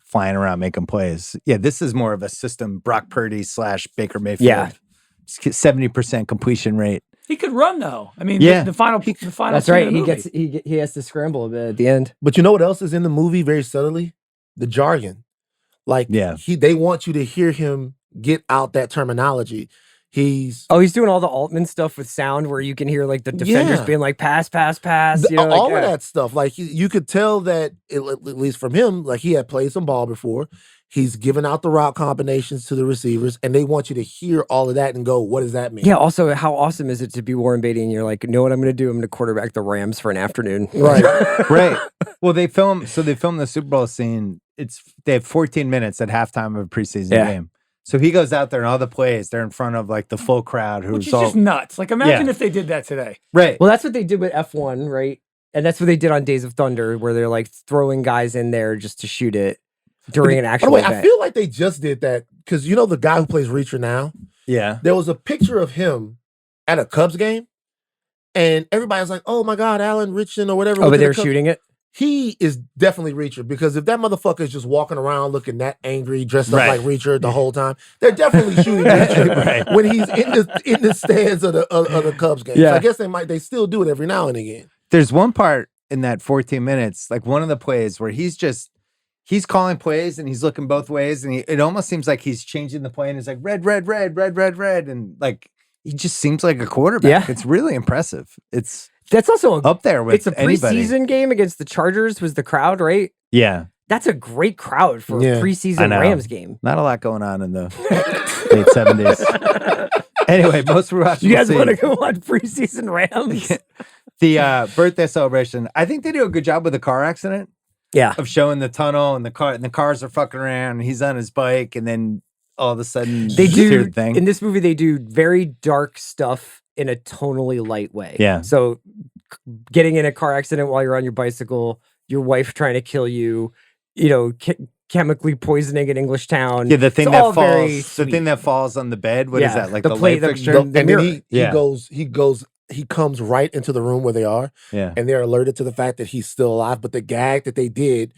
flying around making plays. Yeah, this is more of a system Brock Purdy / Baker Mayfield. Yeah. 70% completion rate. He could run though. I mean, the final. That's right. He has to scramble a bit at the end. But you know what else is in the movie very subtly? The jargon. Like, they want you to hear him get out that terminology. He's doing all the Altman stuff with sound where you can hear like the defenders being like pass. You know, all of that stuff. Like you could tell that at least from him, like he had played some ball before. He's given out the route combinations to the receivers, and they want you to hear all of that and go, what does that mean? Yeah, also, how awesome is it to be Warren Beatty and you're like, know what I'm going to do? I'm going to quarterback the Rams for an afternoon. Right. Right. Well, they filmed the Super Bowl scene. They have 14 minutes at halftime of a preseason game. So he goes out there and all the plays, they're in front of like the full crowd. Which is just nuts. Like imagine if they did that today. Right. Well, that's what they did with F1, right? And that's what they did on Days of Thunder, where they're like throwing guys in there just to shoot it during an actual event. I feel like they just did that because you know the guy who plays Reacher now? Yeah. There was a picture of him at a Cubs game, And everybody's like, "Oh my God, Alan Richardson or whatever." Oh, but they were shooting it? He is definitely Reacher, because if that motherfucker is just walking around looking that angry, dressed up like Reacher the whole time, they're definitely shooting Reacher when he's in the stands of the Cubs game. So I guess they still do it every now and again. There's one part in that 14 minutes, like one of the plays where he's calling plays and he's looking both ways, and it almost seems like he's changing the play, and it's like red, red, red, red, red, red, and like he just seems like a quarterback. It's really impressive. That's also up there with it's a preseason game against the Chargers was the crowd, right? Yeah. That's a great crowd for a preseason Rams game. Not a lot going on in the late 70s. Anyway, most rewatchables. You guys want to go watch preseason Rams? The birthday celebration. I think they do a good job with the car accident. Yeah. Of showing the tunnel and the cars are fucking around, and he's on his bike, and then all of a sudden they do thing. In this movie they do very dark stuff in a tonally light way. Yeah. So getting in a car accident while you're on your bicycle, your wife trying to kill you, chemically poisoning an English town. Yeah, the thing that falls, on the bed. What is that? Like the light fixture? And then he comes right into the room where they are. Yeah. And they're alerted to the fact that he's still alive. But the gag that they did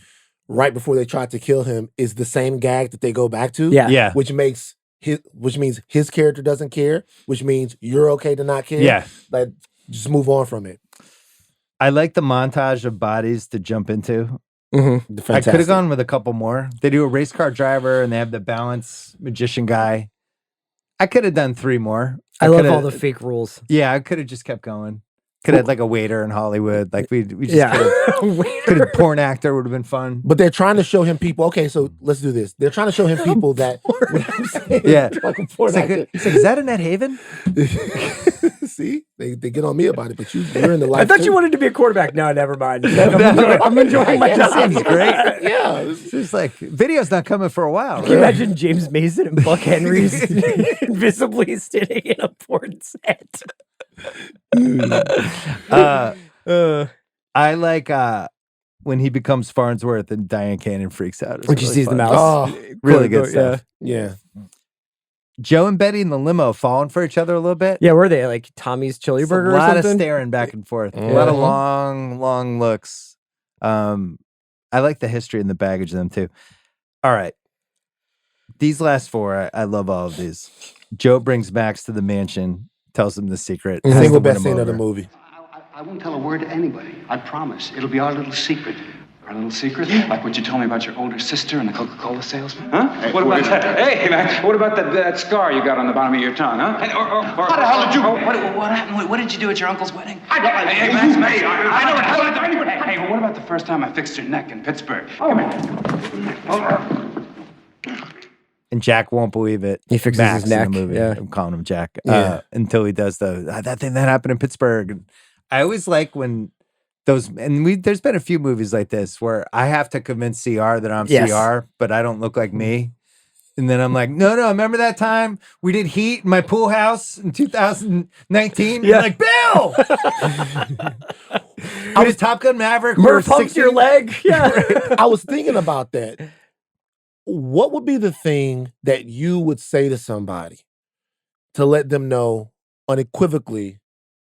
right before they tried to kill him is the same gag that they go back to. Yeah. Yeah. Which means his character doesn't care, which means you're okay to not care. Yeah. Like, just move on from it. I like the montage of bodies to jump into. Mm-hmm. I could have gone with a couple more. They do a race car driver, and they have the balance magician guy. I could have done 3 more. I love all the fake rules. Yeah, I could have just kept going. Could have had like a waiter in Hollywood. Like we just could have porn actor would have been fun. But they're trying to show him people. Okay, so let's do this. They're trying to show him people that. Like a porn actor. It's like, is that a Net Haven? See, they get on me about it, but you're in the life. I thought you wanted to be a quarterback. No, never mind. I'm enjoying my job. Seems great. Yeah, it's just like video's not coming for a while. Can you imagine James Mason and Buck Henry's invisibly sitting in a porn set? I like when he becomes Farnsworth and Dyan Cannon freaks out. When she sees the mouse. Really good stuff. Yeah. Joe and Betty in the limo falling for each other a little bit. Yeah, were they like Tommy's Chili Burger or something? A lot of staring back and forth. A lot of long looks. I like the history and the baggage of them too. All right. These last 4, I love all of these. Joe brings Max to the mansion, tells him the secret. Single best scene of the movie. I won't tell a word to anybody. I promise. It'll be our little secret. Our little secret? Like what you told me about your older sister and the Coca-Cola salesman? Huh? Hey, what about that? Hey, man, what about that scar you got on the bottom of your tongue, huh? How the hell did you... What happened? What did you do at your uncle's wedding? Hey, Max, I know what hell did anybody... Hey, well, what about the first time I fixed your neck in Pittsburgh? Oh, man. And Jack won't believe it. He fixes Max his neck. in the movie. Yeah. I'm calling him Jack. Until he does that thing that happened in Pittsburgh. And I always like when there's been a few movies like this where I have to convince CR that I'm CR, but I don't look like me. And then I'm like, no, remember that time we did Heat in my pool house in 2019? You're like, Bill! I was Top Gun Maverick. Murph humped your leg. Yeah. I was thinking about that. What would be the thing that you would say to somebody to let them know unequivocally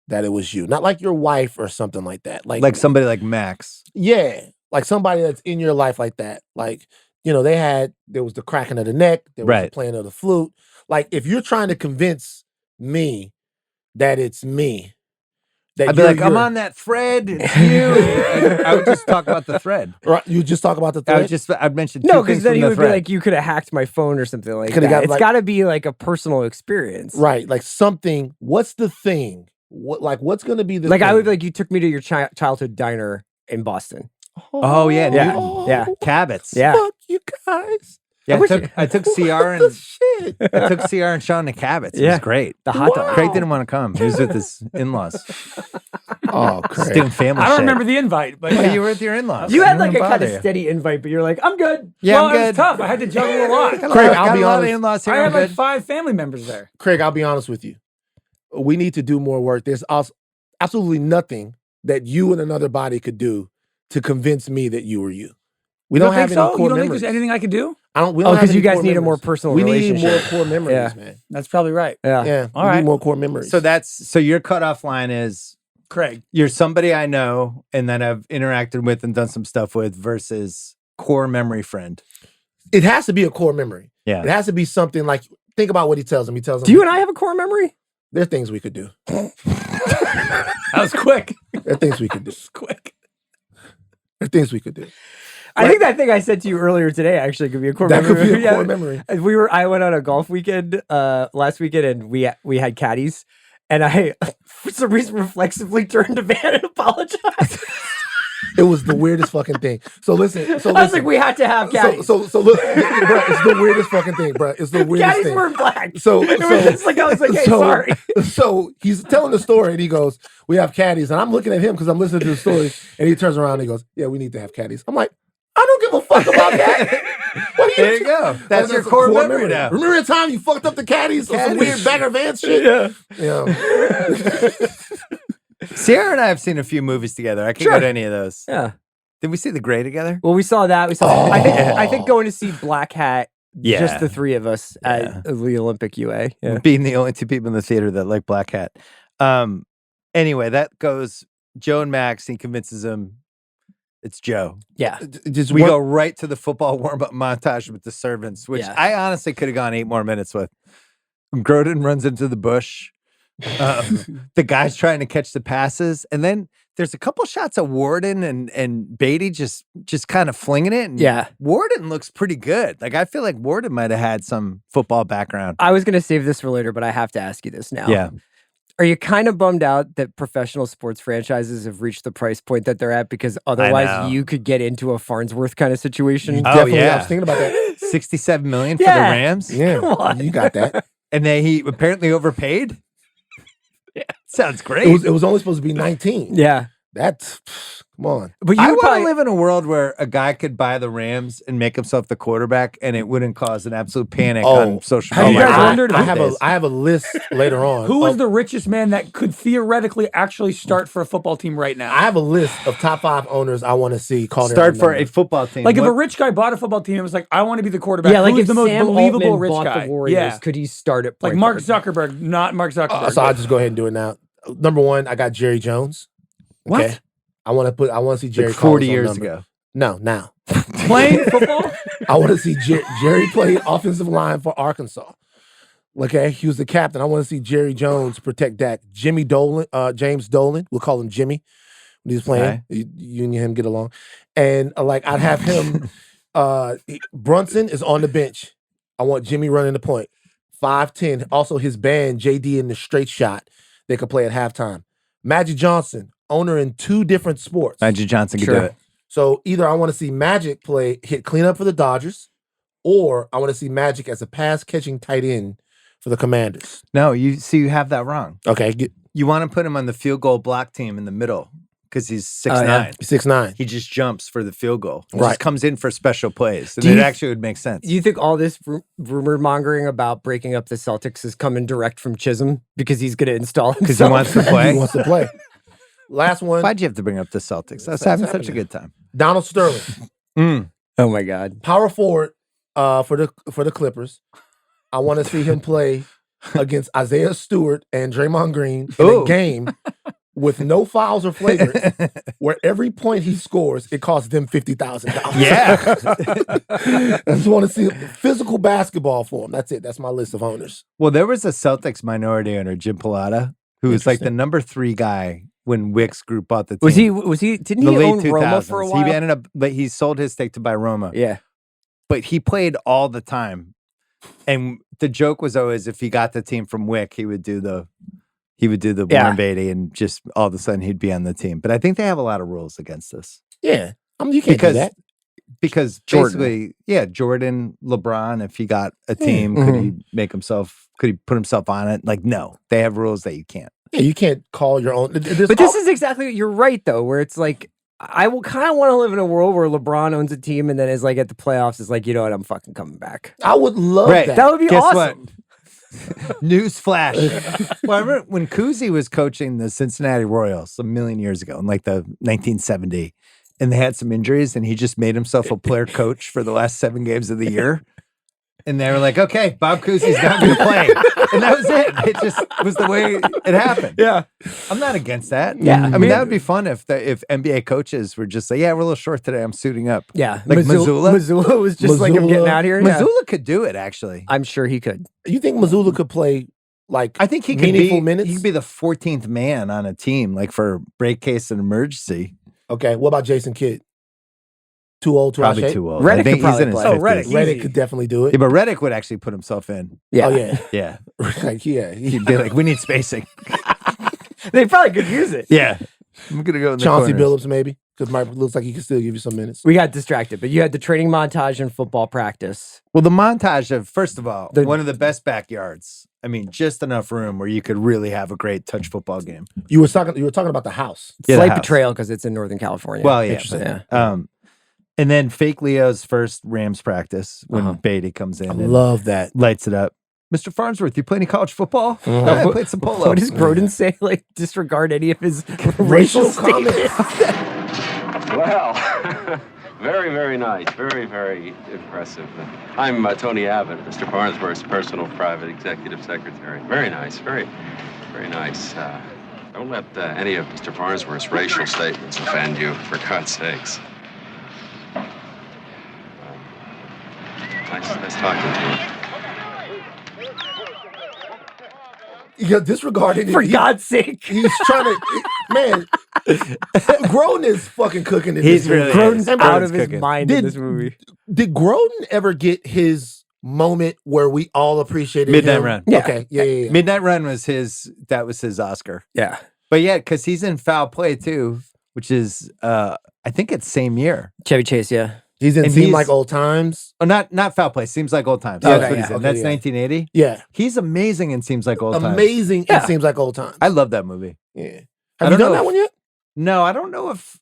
that it was you? Not like your wife or something like that. Like somebody like Max. Yeah. Like somebody that's in your life like that. Like, there was the cracking of the neck, there was the playing of the flute. Like, if you're trying to convince me that it's me, that I'd be like, I'm on that thread. It's you. I would just talk about the thread. Right? You just talk about the thread? I'd mention no, because then he would be like, you could have hacked my phone or something like that. It's got to be like a personal experience. Right. Like something. What's the thing? What's going to be the thing? I would be like, you took me to your childhood diner in Boston. Oh, yeah. Yeah. Cabot's. Yeah. Fuck you guys. Yeah, I took CR and Sean to Cabot's. It was great. The hot dog. Craig didn't want to come. He was with his in-laws. Oh, Craig. Doing family I don't shit. remember the invite, but Well, you were with your in-laws. You had like a kind of steady invite, but you're like, I'm good. Yeah, I'm it was good. tough. I had to juggle a lot. Craig, I'll be honest. In-laws here. I had I'm like good. 5 family members there. Craig, I'll be honest with you. We need to do more work. There's absolutely nothing that you and another body could do to convince me that you were you. We don't have any core You don't memories. think there's anything I could do? Because you guys need a more personal relationship. We need more core memories, man. That's probably right. Yeah. All we right. need more core memories. So your cutoff line is Craig. You're somebody I know and that I've interacted with and done some stuff with versus core memory friend. It has to be a core memory. Yeah. It has to be something like, think about what he tells him. He tells him, Do you and I have a core memory? there are things we could do. That was quick. There are things we could do. Quick. There are things we could do. I think that thing I said to you earlier today actually could be a core That memory. could be a core memory. I went on a golf weekend last weekend, and we had caddies, and I for some reason reflexively turned to Van and apologized. It was the weirdest fucking thing. So listen. I was like, we had to have caddies. So look, bro, it's the weirdest fucking thing, bro. It's the weirdest caddies thing. weren't black. So It was just like, I was like, hey, sorry. So he's telling the story and he goes, we have caddies. And I'm looking at him because I'm listening to the story. And he turns around and he goes, yeah, we need to have caddies. I'm like, I don't give a fuck about that. There you go. That's your core memory now. Remember the time you fucked up the caddies on some weird Bagger Vance shit? Yeah. Sierra and I have seen a few movies together. I can go to any of those. Yeah. Did we see The Gray together? Well, we saw that. We saw. I think going to see Black Hat. Yeah. Just the three of us at the Olympic UA. Yeah. Being the only two people in the theater that like Black Hat. Anyway, that goes Joe and Max. He convinces him it's Joe. Yeah. Just We go right to the football warm-up montage with the servants, which Yeah. I honestly could have gone 8 more minutes with. Grodin runs into the bush. The guy's trying to catch the passes. And then there's a couple shots of Warden and Beatty just kind of flinging it. And Yeah. Warden looks pretty good. Like, I feel like Warden might have had some football background. I was going to save this for later, but I have to ask you this now. Yeah. Are you kind of bummed out that professional sports franchises have reached the price point that they're at? Because know. otherwise you could get into a Farnsworth kind of situation. Oh, Definitely, yeah. I was thinking about that. $67 million for the Yeah. Rams? Yeah, you got that. And then he apparently overpaid? Yeah. Sounds great. It was only supposed to be 19. Yeah. That's, come on. But I you want probably to live in a world where a guy could buy the Rams and make himself the quarterback, and it wouldn't cause an absolute panic on social Have you media. guys wondered- I have a list later on. Who is of- the richest man that could theoretically actually start for a football team right now? I have a list of top 5 owners I want to see call their Start own for number. a football team? Like if What- a rich guy bought a football team and was like, I want to be the quarterback. Yeah, like Who's if the most Sam believable Altman rich bought guy? the Warriors, Yeah. could he start at Like point Mark guard? Zuckerberg, not Mark Zuckerberg. So I'll just go ahead and do it now. Number 1, I got Jerry Jones. What? Okay. I want to see Jerry Like 40 Collins on years number. ago. No, now. Playing football? I want to see Jerry play offensive line for Arkansas. Okay, he was the captain. I want to see Jerry Jones protect Dak. James Dolan, we'll call him Jimmy when he's playing. You and him get along. And I'd have him, Brunson is on the bench. I want Jimmy running the point. 5'10". Also his band, JD and the Straight Shot, they could play at halftime. Magic Johnson, owner in 2 different sports. Magic Johnson could Sure. do it. So either I want to see Magic hit cleanup for the Dodgers, or I want to see Magic as a pass-catching tight end for the Commanders. No, you have that wrong. Okay, You want to put him on the field goal block team in the middle because he's 6'9". yeah. 6'9". He just jumps for the field goal. He Right. just comes in for special plays. And Do it you- actually would make sense. Do you think all this rumor mongering about breaking up the Celtics is coming direct from Chisholm because he's going to install himself? Because he wants to play? He wants to play. Last one, Why'd you have to bring up the Celtics? I was It's having such a happening. good time. Donald Sterling, Oh my God. power forward for the Clippers. I want to see him play against Isaiah Stewart and Draymond Green in Ooh. a game with no fouls or flagrants, where every point he scores, it costs them $50,000. Yeah. I just want to see physical basketball for him. That's it. That's my list of owners. Well, there was a Celtics minority owner, Jim Pilata, who was like the number 3 guy when Wick's group bought the team. Was he, didn't In the he late own 2000s. Roma for a while? He ended up, but he sold his stake to buy Roma. Yeah. But he played all the time. And the joke was always if he got the team from Wick, he would do the Yeah. Warren Beatty and just all of a sudden he'd be on the team. But I think they have a lot of rules against this. Yeah. I mean, you can't do that. Because Jordan. basically, Jordan, LeBron, if he got a team, could he put himself on it? Like, no, they have rules that you can't. Yeah, you can't call your own. But this is exactly, you're right though, where it's like, I will kind of want to live in a world where LeBron owns a team and then is like at the playoffs is like, you know what, I'm fucking coming back. I would love Right. that. That would be Guess awesome. News flash. Well, I remember when Cousy was coaching the Cincinnati Royals a million years ago in like the 1970, and they had some injuries, and he just made himself a player coach for the last 7 games of the year. And they were like, okay, Bob Cousy's not going to play. And that was it. It just was the way it happened. Yeah. I'm not against that. Yeah. I mean, that would be fun if NBA coaches were just like, yeah, we're a little short today. I'm suiting up. Yeah. Like Missoula. Missoula was just like, I'm getting out here. Missoula could do it, actually. I'm sure he could. You think Missoula could play like I think he could meaningful be, minutes? He could be the 14th man on a team, like for break case and emergency. Okay. What about Jason Kidd? Too old to Probably shape? too old. Reddick I think could probably he's in his play. 50s. Oh, Reddick. Reddick could definitely do it. Yeah, but Reddick would actually put himself in. Yeah. Oh, yeah. Yeah. Like, yeah. He'd be like, we need spacing. They probably could use it. Yeah. I'm going to go in the Chauncey corners. Billups, maybe. Because Mike looks like he can still give you some minutes. We got distracted, but you had the training montage and football practice. Well, the montage of, first of all, one of the best backyards. I mean, just enough room where you could really have a great touch football game. You were talking about the house. Yeah, the Slight house. betrayal because it's in Northern California. Well, yeah. Interesting. But, and then fake Leo's first Rams practice when Beatty comes in I and love that. lights it up. Mr. Farnsworth, you play any college football? No, I played some polo. What does Grodin say? Like, disregard any of his Racial racial comments. Well, very, very nice. Very, very impressive. I'm Tony Abbott, Mr. Farnsworth's personal private executive secretary. Very nice. Very, very nice. Don't let any of Mr. Farnsworth's racial statements offend you, for God's sakes. Nice talking to you. Yeah, disregarding For God's sake. He's trying to, man. Grodin is fucking cooking in He's this movie. really Grodin's is. out Grodin's of his cooking. mind in this movie. Did Grodin ever get his moment where we all appreciated Midnight him? Run. Yeah. Okay, yeah. Midnight Run was his Oscar. Yeah. But yeah, because he's in Foul Play too, which is, I think it's same year. Chevy Chase, yeah. He's in And Seem he's- Like Old Times. Oh, not Foul Play. Seems Like Old Times. Okay, That's what yeah, he's in. okay, That's yeah. 1980. Yeah. He's amazing in Seems Like Old Times. Amazing. Yeah. It Seems Like Old Times. I love that movie. Yeah. I Have you don't done know that if- one yet? No, I don't know if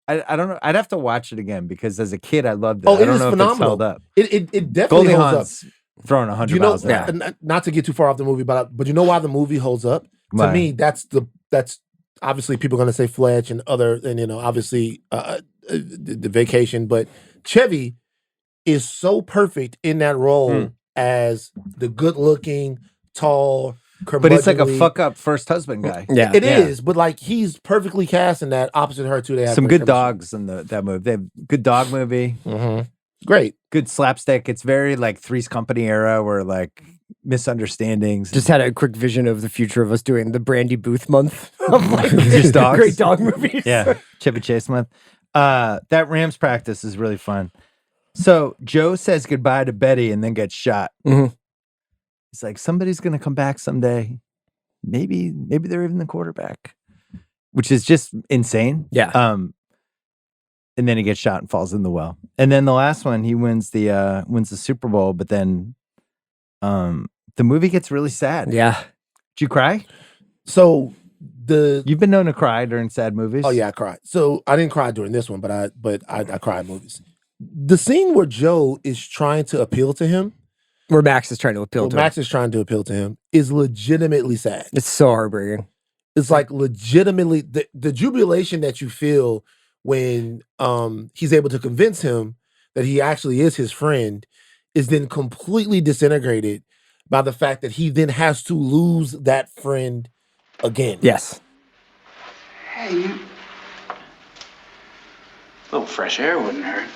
I don't know. I'd have to watch it again because as a kid I loved it. Oh, I it don't is know if it's phenomenal. held up. It definitely Goldie holds Hawn's throwing 100 up. You know, miles an hour. not to get too far off the movie, but you know why the movie holds up? Why? To me, that's obviously people are going to say Fletch and obviously the Vacation, but Chevy is so perfect in that role as the good-looking, tall, But he's like a curmudgeonly- fuck up first husband guy. Yeah. It is, but like he's perfectly cast in that. Opposite her too, they have Some great good chemistry. dogs in that movie. They have good dog movie. Mhm. Great. Good slapstick. It's very like Three's Company era where like misunderstandings. Just had a quick vision of the future of us doing the Brandy Booth month of like Just dogs? great dog movies. Yeah, Chevy Chase month. That Rams practice is really fun. So Joe says goodbye to Betty and then gets shot. Mhm. He's like, somebody's gonna come back someday. Maybe they're even the quarterback, which is just insane. Yeah. And then he gets shot and falls in the well. And then the last one, he wins the Super Bowl, but then the movie gets really sad. Yeah. Did you cry? So You've been known to cry during sad movies. Oh yeah, I cried. So I didn't cry during this one, but I cried in movies. The scene where Joe is trying to appeal to him, Where Max is trying to appeal to Max him. is trying to appeal to him, is legitimately sad. It's so heartbreaking. It's like legitimately the jubilation that you feel when he's able to convince him that he actually is his friend is then completely disintegrated by the fact that he then has to lose that friend again. Yes. Hey, you. A little fresh air wouldn't hurt.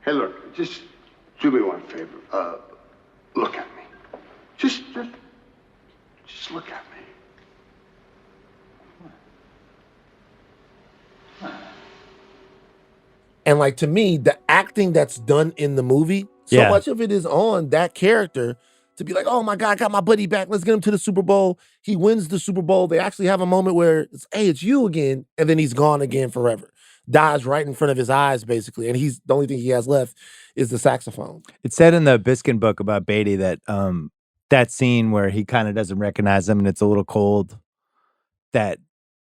Hey, look, just do me one favor. Look at me. Just look at me. And like to me, the acting that's done in the movie, so Yeah. much of it is on that character to be like, oh my God, I got my buddy back. Let's get him to the Super Bowl. He wins the Super Bowl. They actually have a moment where it's, hey, it's you again. And then he's gone again forever. Dies right in front of his eyes, basically. And he's the only thing he has left is the saxophone. It said in the Biskin book about Beatty that that scene where he kind of doesn't recognize him and it's a little cold, that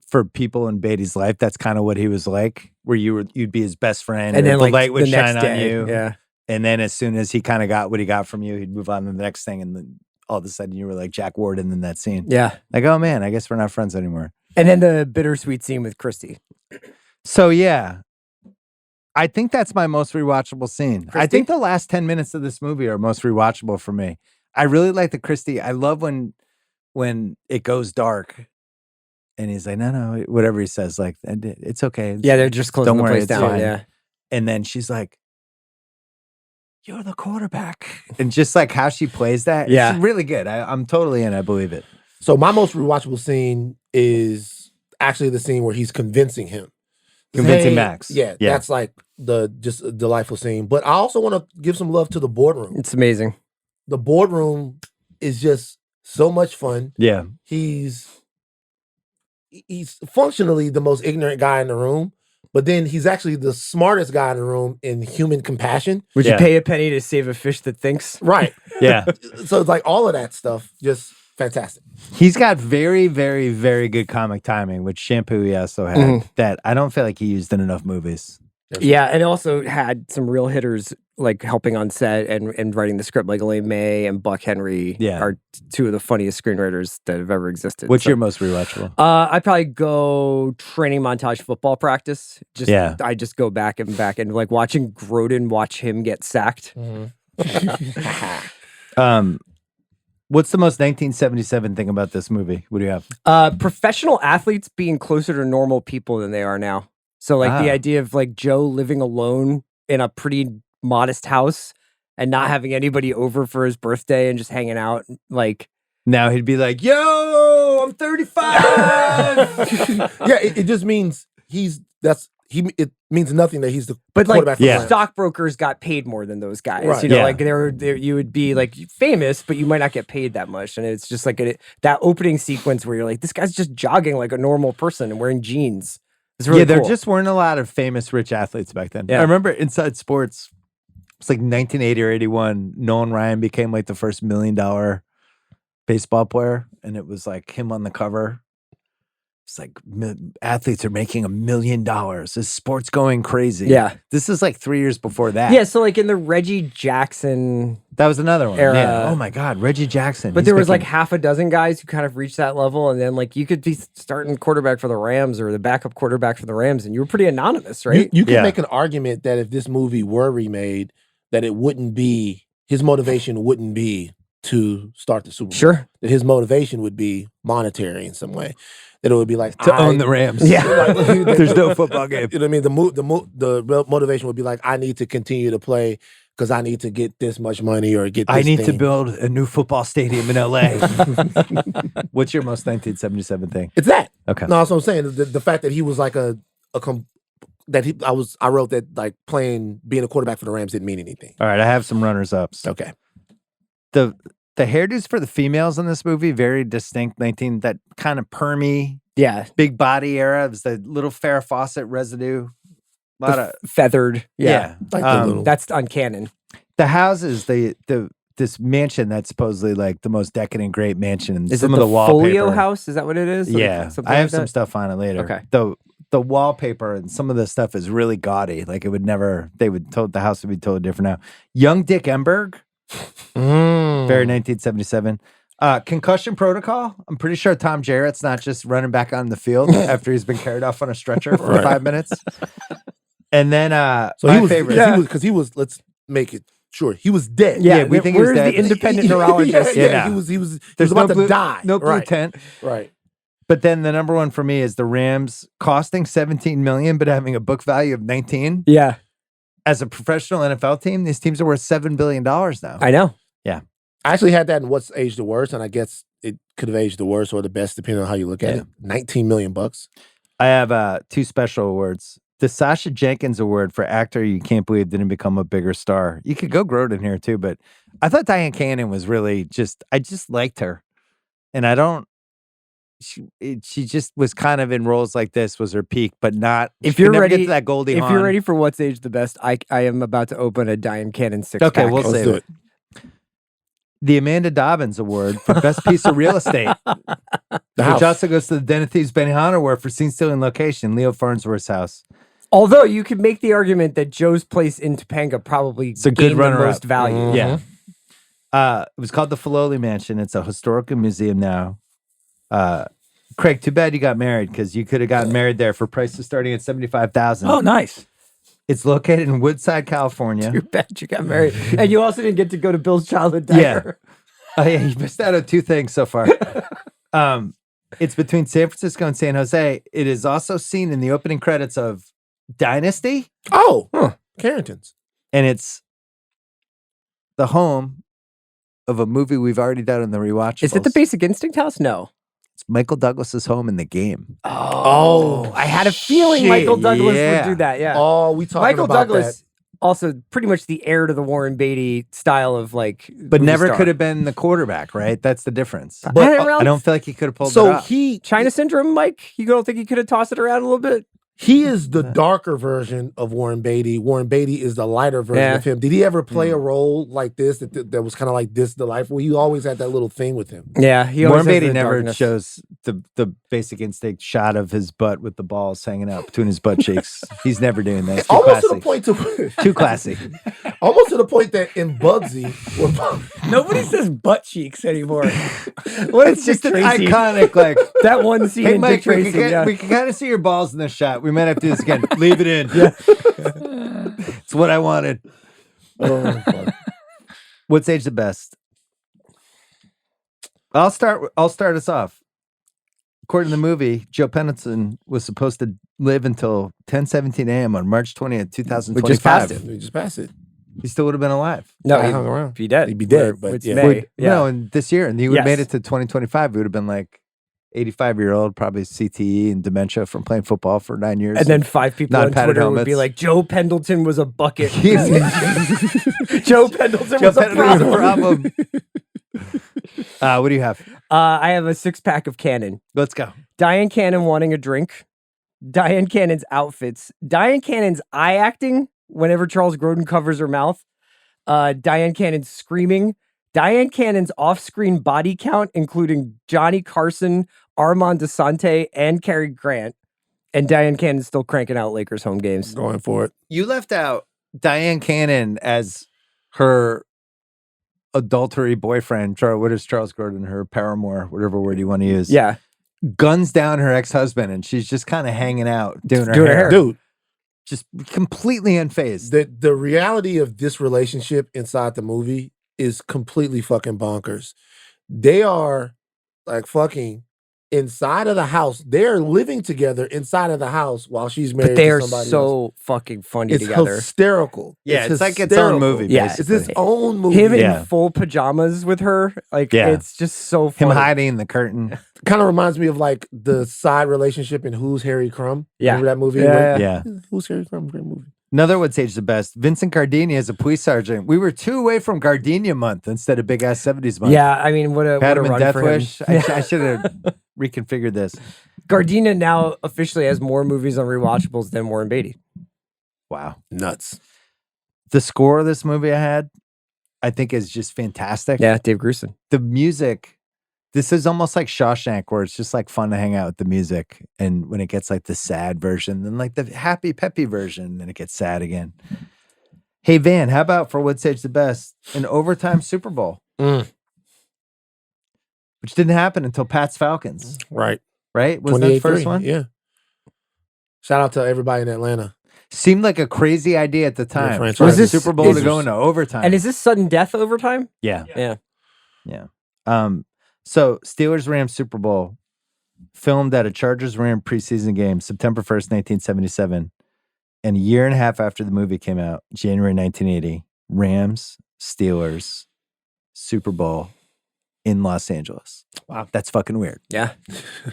for people in Beatty's life, that's kind of what he was like, where you'd be his best friend, And or then the like light would the next shine on day. you. Yeah. And then as soon as he kind of got what he got from you, he'd move on to the next thing. And then all of a sudden you were like Jack Warden in that scene. Yeah. Like, oh man, I guess we're not friends anymore. And then the bittersweet scene with Christie. So yeah, I think that's my most rewatchable scene. Christie? I think the last 10 minutes of this movie are most rewatchable for me. I really like the Christie. I love when it goes dark and he's like, no, whatever he says, like, it's okay. Yeah, they're just closing the place it's down. fine. Yeah. And then she's like, you're the quarterback. And just like how she plays that, Yeah. it's really good. I'm totally in. I believe it. So my most rewatchable scene is actually the scene where he's convincing him. Convincing Max. Yeah, that's like just a delightful scene. But I also want to give some love to the boardroom. It's amazing. The boardroom is just so much fun. Yeah. He's functionally the most ignorant guy in the room, but then he's actually the smartest guy in the room in human compassion. Would you pay a penny to save a fish that thinks? Right. Yeah. So it's like all of that stuff, just fantastic. He's got very, very, very good comic timing, which Shampoo he also had that I don't feel like he used in enough movies. Yeah, and also had some real hitters like helping on set and writing the script, like Elaine May and Buck Henry are two of the funniest screenwriters that have ever existed. What's your most rewatchable? I'd probably go training montage football practice. I just go back and like watching Grodin watch him get sacked. What's the most 1977 thing about this movie? What do you have? Professional athletes being closer to normal people than they are now. So like the idea of like Joe living alone in a pretty modest house and not having anybody over for his birthday and just hanging out. Like now he'd be like, yo, I'm 35. Yeah, it just means it means nothing that he's the quarterback. But like stockbrokers got paid more than those guys. Right. You know, like there you would be like famous, but you might not get paid that much. And it's just like that opening sequence where you're like, this guy's just jogging like a normal person and wearing jeans. It's really there cool. just weren't a lot of famous rich athletes back then. Yeah. I remember Inside Sports, it's like 1980 or 81, Nolan Ryan became like the first $1 million baseball player. And it was like him on the cover. It's like athletes are making $1 million. This sport's going crazy. Yeah. This is like 3 years before that. Yeah, so like in the Reggie Jackson that was another one. era. Yeah. Oh my God, Reggie Jackson. But there was like half a dozen guys who kind of reached that level, and then like you could be starting quarterback for the Rams or the backup quarterback for the Rams, and you were pretty anonymous, right? You can make an argument that if this movie were remade, that it wouldn't be his motivation wouldn't be to start the Super Bowl. Sure. That his motivation would be monetary in some way. That it would be like to own the Rams. Yeah. There's no football game. You know what I mean? The real motivation would be like, I need to continue to play because I need to get this much money or get this I need thing. to build a new football stadium in LA. What's your most 1977 thing? It's that. Okay. No, that's what I'm saying. The fact that he was like I wrote that like being a quarterback for the Rams didn't mean anything. All right, I have some runners ups. Okay. The hairdos for the females in this movie, very distinct, that kind of permy, big body era. It was the little Farrah Fawcett residue. A lot of feathered. Yeah. Like that's on Cannon. The houses, this mansion that's supposedly like the most decadent, great mansion. And Is some it of the the wallpaper. Folio house? Is that what it is? Yeah. I have some stuff on it later. Okay. The wallpaper and some of the stuff is really gaudy. Like the house would be totally different now. Young Dick Enberg. Very 1977. Concussion protocol. I'm pretty sure Tom Jarrett's not just running back on the field after he's been carried off on a stretcher for 5 minutes. And then my favorite, let's make it sure he was dead. Yeah, we think he was dead. The independent neurologist? He was about to die. No blue tent. Right. But then the number one for me is the Rams costing $17 million, but having a book value of 19. Yeah. As a professional NFL team, these teams are worth $7 billion now. I know. Yeah. I actually had that in What's Aged the Worst, and I guess it could have aged the worst or the best, depending on how you look at it. $19 million. I have 2 special awards. The Sasha Jenkins Award for actor you can't believe didn't become a bigger star. You could go Grodin here too, but I thought Dyan Cannon was really I just liked her. And she just was kind of in roles like this was her peak, but not. If you're ready get to that Goldie Hawn. You're ready for What's Aged the Best, I am about to open a Dyan Cannon 6-pack. Okay, we'll save it. The Amanda Dobbins Award for Best Piece of Real Estate. Which also goes to the Den of Thieves Benihana Award for Scene Stealing Location, Leo Farnsworth's house. Although you could make the argument that Joe's place in Topanga probably it's a good gained the most value. Mm-hmm. Yeah. It was called the Filoli Mansion. It's a historical museum now. Craig, too bad you got married because you could have gotten married there for prices starting at $75,000. Oh, nice. It's located in Woodside, California. Too bad you got married. And you also didn't get to go to Bill's childhood diner. Oh, yeah, you missed out on 2 things so far. It's between San Francisco and San Jose. It is also seen in the opening credits of Dynasty. Oh, Carrington's. And it's the home of a movie we've already done in the Rewatchables. Is it the Basic Instinct house? No. It's Michael Douglas's home in The Game. Oh, I had a feeling Michael Douglas would do that. Yeah. Oh, we talking Michael about Douglas, that. also pretty much the heir to the Warren Beatty style of like, But never star. could have been the quarterback, right? That's the difference. But I don't feel like he could have pulled it So off. China Syndrome, Mike. You don't think he could have tossed it around a little bit? He is the darker version of Warren Beatty. Warren Beatty is the lighter version of him. Did he ever play a role like this that was kind of like this delightful? He always had that little thing with him. Yeah, Warren Beatty never shows the Basic Instinct shot of his butt with the balls hanging out between his butt cheeks. He's never doing that. Too Almost classy. to the point to Too classy. almost to the point that in Bugsy, Nobody says butt cheeks anymore. It's just an Tracy? iconic, like, that one scene hey, in Mike, Dick Tracy. we can kind of see your balls in this shot. We might have to do this again. Leave it in. It's what I wanted. What's age the best? I'll start us off. According to the movie, Joe Pendleton was supposed to live until 10:17 a.m. on March 20th, 2025. We just passed it. we just passed it. He still would have been alive. No, I hung around. Be dead. He'd be dead, but it's yeah. May. No, and this year, and he would have Yes. made it to 2025. He would have been like 85-year-old, probably CTE and dementia from playing football for 9 years. And then 5 people on non-padded Twitter would be helmets. like, Joe Pendleton was a bucket. He's- Joe Pendleton Joe was a Pendleton was a problem. What do you have? I have a 6-pack of Cannon. Let's go. Dyan Cannon wanting a drink. Dyan Cannon's outfits. Dyan Cannon's eye acting whenever Charles Grodin covers her mouth. Dyan Cannon screaming. Dyan Cannon's off-screen body count, including Johnny Carson, Armand DeSante, and Cary Grant. And Dyan Cannon's still cranking out Lakers home games. Going for it. You left out Dyan Cannon as her adultery boyfriend. What is Charles Grodin? Her paramour, whatever word you want to use. Yeah. Guns down her ex-husband, and she's just kind of hanging out, doing her Doing her hair. hair. Dude, Just completely unfazed. the reality of this relationship inside the movie is completely fucking bonkers. They are like fucking inside of the house. They're living together inside of the house while she's married But they to are somebody else. so fucking funny It's together. hysterical. Yeah, it's like its own movie, Yeah. It's its own movie. Him Yeah. in full pajamas with her. Like, Yeah. it's just so Him funny. hiding in the curtain. Kind of reminds me of like the side relationship in Who's Harry Crumb. Yeah. Remember that movie? Yeah. Yeah. Who's Harry Crumb? Great movie. Another would age the best. Vincent Gardenia as a police sergeant. We were 2 away from Gardenia month instead of Big Ass 70s month. Yeah, I mean, what a Had him in run Death for him. Wish. I should have reconfigured this. Gardena now officially has more movies on Rewatchables than Warren Beatty. Wow. Nuts. The score of this movie I think is just fantastic. Yeah, Dave Grusin. The music, this is almost like Shawshank, where it's just like fun to hang out with the music. And when it gets like the sad version, then like the happy, peppy version, then it gets sad again. Hey, Van, how about for what's age the best? An overtime Super Bowl, which didn't happen until Pats Falcons, Right. right? Was that the first 28-3, one? Yeah. Shout out to everybody in Atlanta. Seemed like a crazy idea at the time. franchise. For Was the this- Super Bowl to is- go into overtime? And is this sudden death overtime? Yeah. Yeah. So Steelers Rams Super Bowl filmed at a Chargers Rams preseason game, September 1st, 1977. And a year and a half after the movie came out, January 1980, Rams Steelers Super Bowl in Los Angeles. Wow, that's fucking weird. Yeah.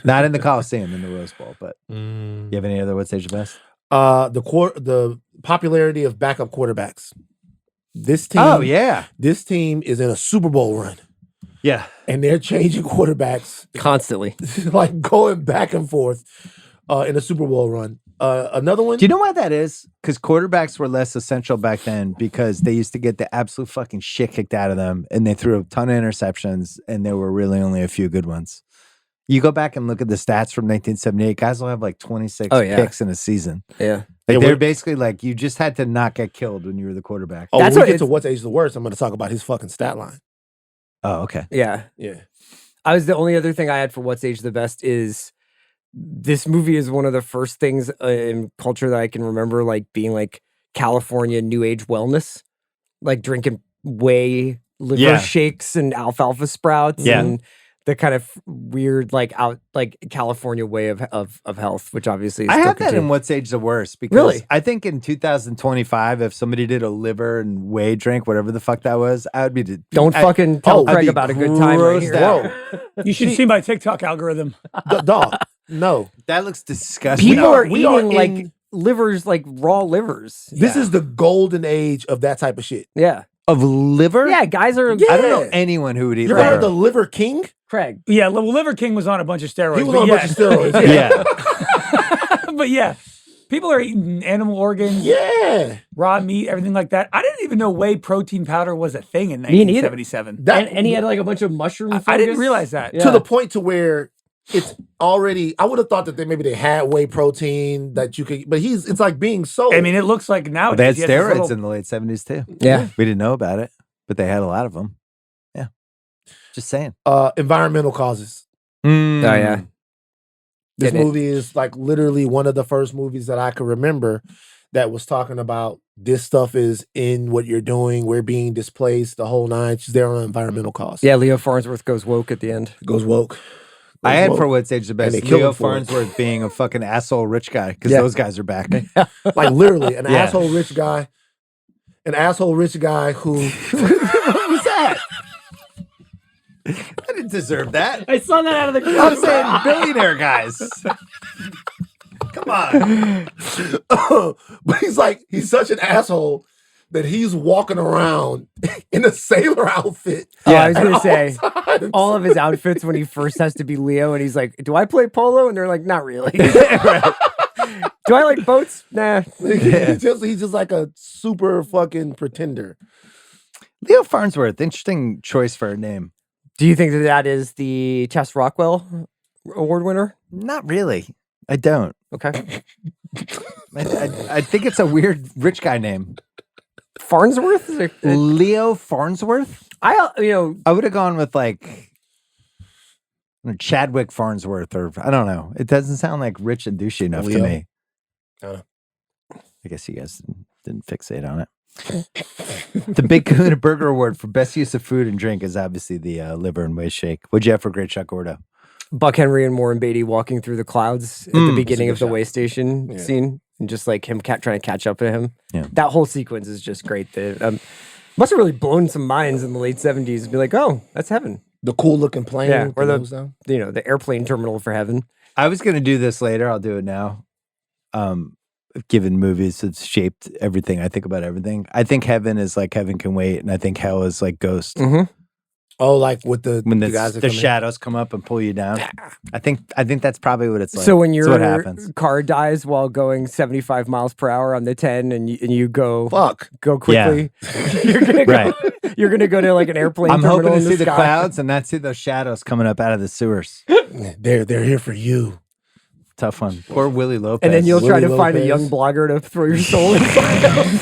Not in the Coliseum, in the Rose Bowl, but you have any other what's age the best? The popularity of backup quarterbacks. This team. Oh yeah, This team is in a Super Bowl run, yeah. and they're changing quarterbacks, Constantly. like going back and forth in a Super Bowl run. Another one. Do you know why that is? Because quarterbacks were less essential back then because they used to get the absolute fucking shit kicked out of them, and they threw a ton of interceptions, and there were really only a few good ones. You go back and look at the stats from 1978, guys will have like 26 picks in a season. Yeah. Like Yeah, they're we're- basically like, you just had to not get killed when you were the quarterback. Oh, That's when what we get to it's- what's age the worst, I'm going to talk about his fucking stat line. Oh, okay. Yeah. Yeah. I was the only other thing I had for what's age the best is this movie is one of the first things in culture that I can remember like being like California New Age wellness, like drinking whey liver shakes and alfalfa sprouts and the kind of weird like California way of health, which obviously is I have that in What's Age the Worst, because really? I think in 2025, if somebody did a liver and whey drink, whatever the fuck that was, I would be don't fucking tell Craig about a good time right here. Whoa. You should see my TikTok algorithm. Dog, no. That looks disgusting. People are eating like livers, like raw livers. This is the golden age of that type of shit. Yeah. Of liver? Yeah, guys are. I don't know anyone who would eat You ever heard the Liver King? Craig. Yeah, Liver King was on a bunch of steroids. He was on a bunch of steroids. Yeah. But yeah, people are eating animal organs, raw meat, everything like that. I didn't even know whey protein powder was a thing in 1977. And he had like a bunch of mushroom fungus. I didn't realize that. To the point to where it's already, I would have thought that maybe they had whey protein that you could, but it's like being sold. I mean, it looks like now they had steroids in the late 70s too. Yeah. We didn't know about it, but they had a lot of them. Yeah. Just saying. Environmental causes. Oh, yeah. This movie is like literally one of the first movies that I could remember that was talking about this stuff is in what you're doing. We're being displaced, the whole nine. She's there on environmental cause. Yeah, Leo Farnsworth goes woke at the end. Goes woke. I had for What's Age the Best, Leo Farnsworth being a fucking asshole rich guy, because those guys are back. Like literally an asshole rich guy. An asshole rich guy who... What was that? I didn't deserve that. I saw that out of the clip. I'm saying billionaire guys. Come on. But he's such an asshole that he's walking around in a sailor outfit. Yeah, I was going to say, all of his outfits when he first has to be Leo, and he's like, do I play polo? And they're like, not really. Right. Do I like boats? Nah. He's just like a super fucking pretender. Leo Farnsworth, interesting choice for a name. Do you think that is the Chess Rockwell award winner? Not really. I don't. Okay. I think it's a weird rich guy name. Farnsworth? Leo Farnsworth? I would have gone with like Chadwick Farnsworth, or I don't know. It doesn't sound like rich and douchey enough to me. I guess you guys didn't fixate on it. The Big Kahuna Burger Award for Best Use of Food and Drink is obviously the liver and whey shake. What'd you have for Great Shot Gordo? Buck Henry and Warren Beatty walking through the clouds at the beginning of the way station scene, and just like him trying to catch up to him. Yeah. That whole sequence is just great. Must have really blown some minds in the late 70s and be like, oh, that's heaven. The cool looking plane. Or the airplane terminal for heaven. I was going to do this later. I'll do it now. Given movies have shaped everything, I think about everything. I think heaven is like Heaven Can Wait, and I think hell is like Ghost. Mm-hmm. Oh, like with the guys the shadows come up and pull you down. I think that's probably what it's like. So when your car dies while going 75 miles per hour on the 10, and you go quickly, you're gonna go to like an airplane. I'm hoping to see the sky. clouds and not see those shadows coming up out of the sewers. They're here for you. Tough one. Poor Willie Lopez. And then you'll try to find a young blogger to throw your soul inside.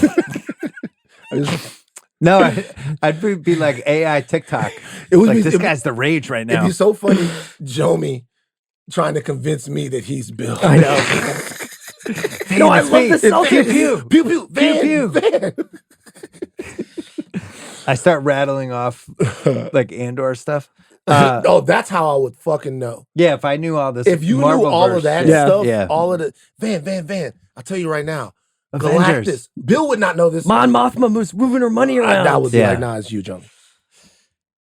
No, I'd be like AI TikTok. This guy's the rage right now. It'd be so funny, Jomi trying to convince me that he's Bill. I know. No, I love the Celtics. Pew, pew, pew, pew, pew. I start rattling off like Andor stuff. That's how I would fucking know. Yeah, if I knew all this. If you Marvel knew all of that stuff, all of the Van. I'll tell you right now. Avengers. Galactus. Bill would not know this. Mon Mothma was moving her money around. That was like, nah, it's you, Joe.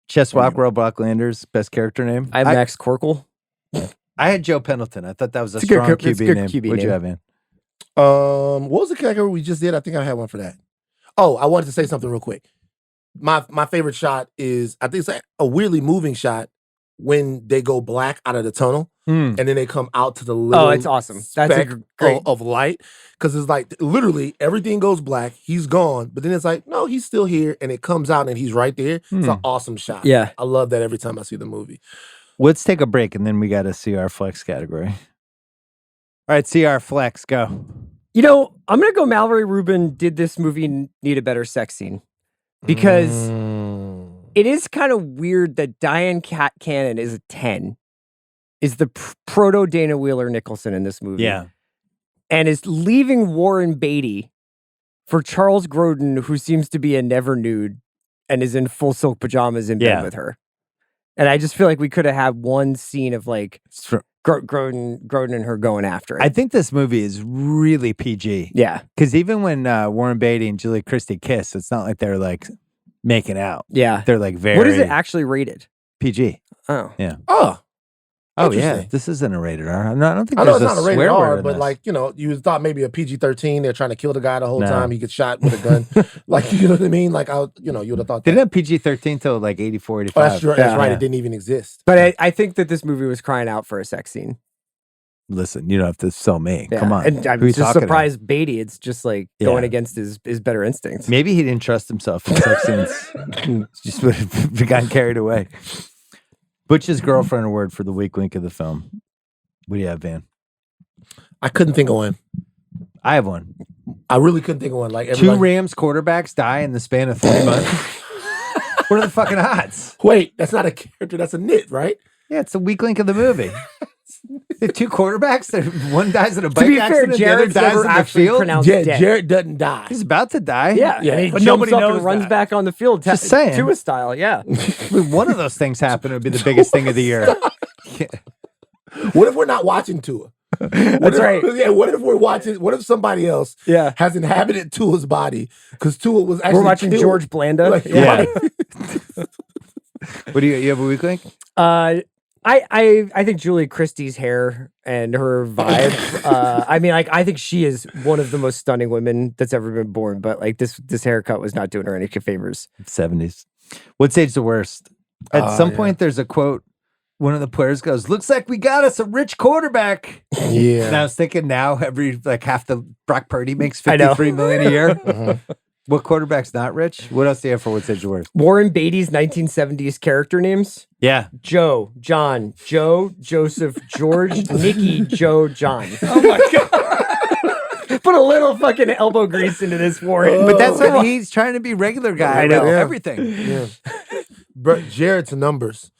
Chess Rockwell Blocklanders, best character name. I have Max Corkle. I had Joe Pendleton. I thought that was a strong QB name. What'd you have, man? What was the character we just did? I think I had one for that. Oh, I wanted to say something real quick. My favorite shot is, I think it's like a weirdly moving shot when they go black out of the tunnel and then they come out to the little it's awesome. That's a great of light, because it's like literally everything goes black. He's gone, but then it's like, no, he's still here, and it comes out and he's right there. It's an awesome shot. Yeah, I love that every time I see the movie. Let's take a break and then we got a CR Flex category. All right, CR Flex, go. You know, I'm gonna go. Mallory Rubin did this movie need a better sex scene, because it is kind of weird that Dyan Cannon is a 10, is the proto Dana Wheeler Nicholson in this movie. Yeah. And is leaving Warren Beatty for Charles Grodin, who seems to be a never nude and is in full silk pajamas in bed with her. And I just feel like we could have had one scene of like Grodin and her going after it. I think this movie is really PG. Yeah. Because even when Warren Beatty and Julie Christie kiss, it's not like they're like making out. Yeah. They're like very... What is it actually rated? PG. Oh. Yeah. Oh, yeah. This isn't a rated R. I don't think I know there's it's not a rated swear R, word in but this. like, you know, you thought maybe a PG-13, they're trying to kill the guy the whole time. He gets shot with a gun. Like, you know what I mean? Like, you would have thought that. They didn't have PG-13 till like 84, 85. Oh, that's right. That's right. It didn't even exist. But I think that this movie was crying out for a sex scene. Listen, you don't have to sell me. Yeah. Come on. And I'm Who you just talking to? surprised Beatty. It's just like going against his better instincts. Maybe he didn't trust himself in sex scenes. Just would have gotten carried away. Butch's girlfriend award for the weak link of the film. What do you have, Van? I couldn't think of one. I have one. I really couldn't think of one. Like 2 Rams quarterbacks die in the span of 3 months. What are the fucking odds? Wait, that's not a character. That's a nit, right? Yeah, it's the weak link of the movie. The 2 quarterbacks, one dies in a bike To be fair, accident, Jared's the other dies never in the actually field. pronounced dead. Jared doesn't die. He's about to die. Yeah, and he but jumps nobody up knows and runs that. back on the field. Just saying. Tua style, yeah. If one of those things happen, it would be the biggest thing of the year. What if we're not watching Tua? That's right. Yeah, what if we're watching? What if somebody else has inhabited Tua's body? Because Tua was actually We're watching killed. George Blanda. Like, Yeah. What do you have a weak link? I think Julie Christie's hair and her vibe. I mean, like, I think she is one of the most stunning women that's ever been born. But like this haircut was not doing her any favors. 70s. What's age the worst? At some point, there's a quote. One of the players goes, "Looks like we got us a rich quarterback." Yeah. And I was thinking now half the Brock Purdy makes $53 million a year. What quarterback's not rich? What else do you have for what's age the worst? Warren Beatty's 1970s character names. Yeah. Joe, John, Joe, Joseph, George, Nicky, Joe, John. Oh my God. Put a little fucking elbow grease into this, Warren. But that's what he's trying to be regular guy. I know. About everything. Yeah. But Jared's numbers.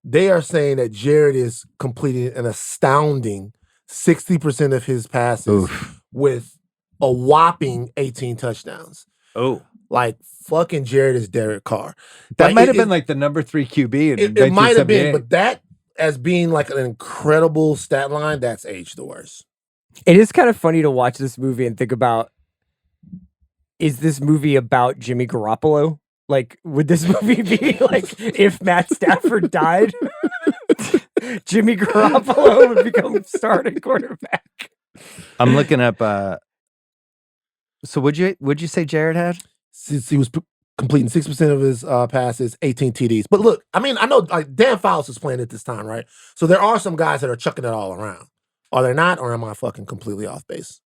They are saying that Jared is completing an astounding 60% of his passes with a whopping 18 touchdowns. Oh. Like, fucking Jared is Derek Carr. That Like, might have been like the number 3 QB. It might have been, but that as being like an incredible stat line, that's aged the worst. It is kind of funny to watch this movie and think about, is this movie about Jimmy Garoppolo? Like, would this movie be like if Matt Stafford died? Jimmy Garoppolo would become starting quarterback. I'm looking up. So would you say Jared had? Since he was completing 6% of his passes, 18 TDs. But look, I mean, I know like Dan Fouts is playing at this time, right? So there are some guys that are chucking it all around. Are there not, or am I fucking completely off base?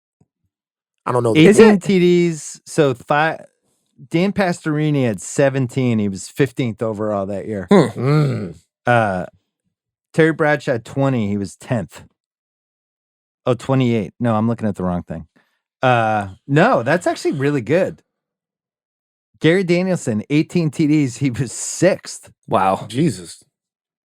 I don't know. 18 TDs. So Dan Pastorini had 17. He was 15th overall that year. Terry Bradshaw had 20. He was 10th. Oh, 28. No, I'm looking at the wrong thing. No, that's actually really good. Gary Danielson, 18 TDs. He was 6th. Wow. Jesus.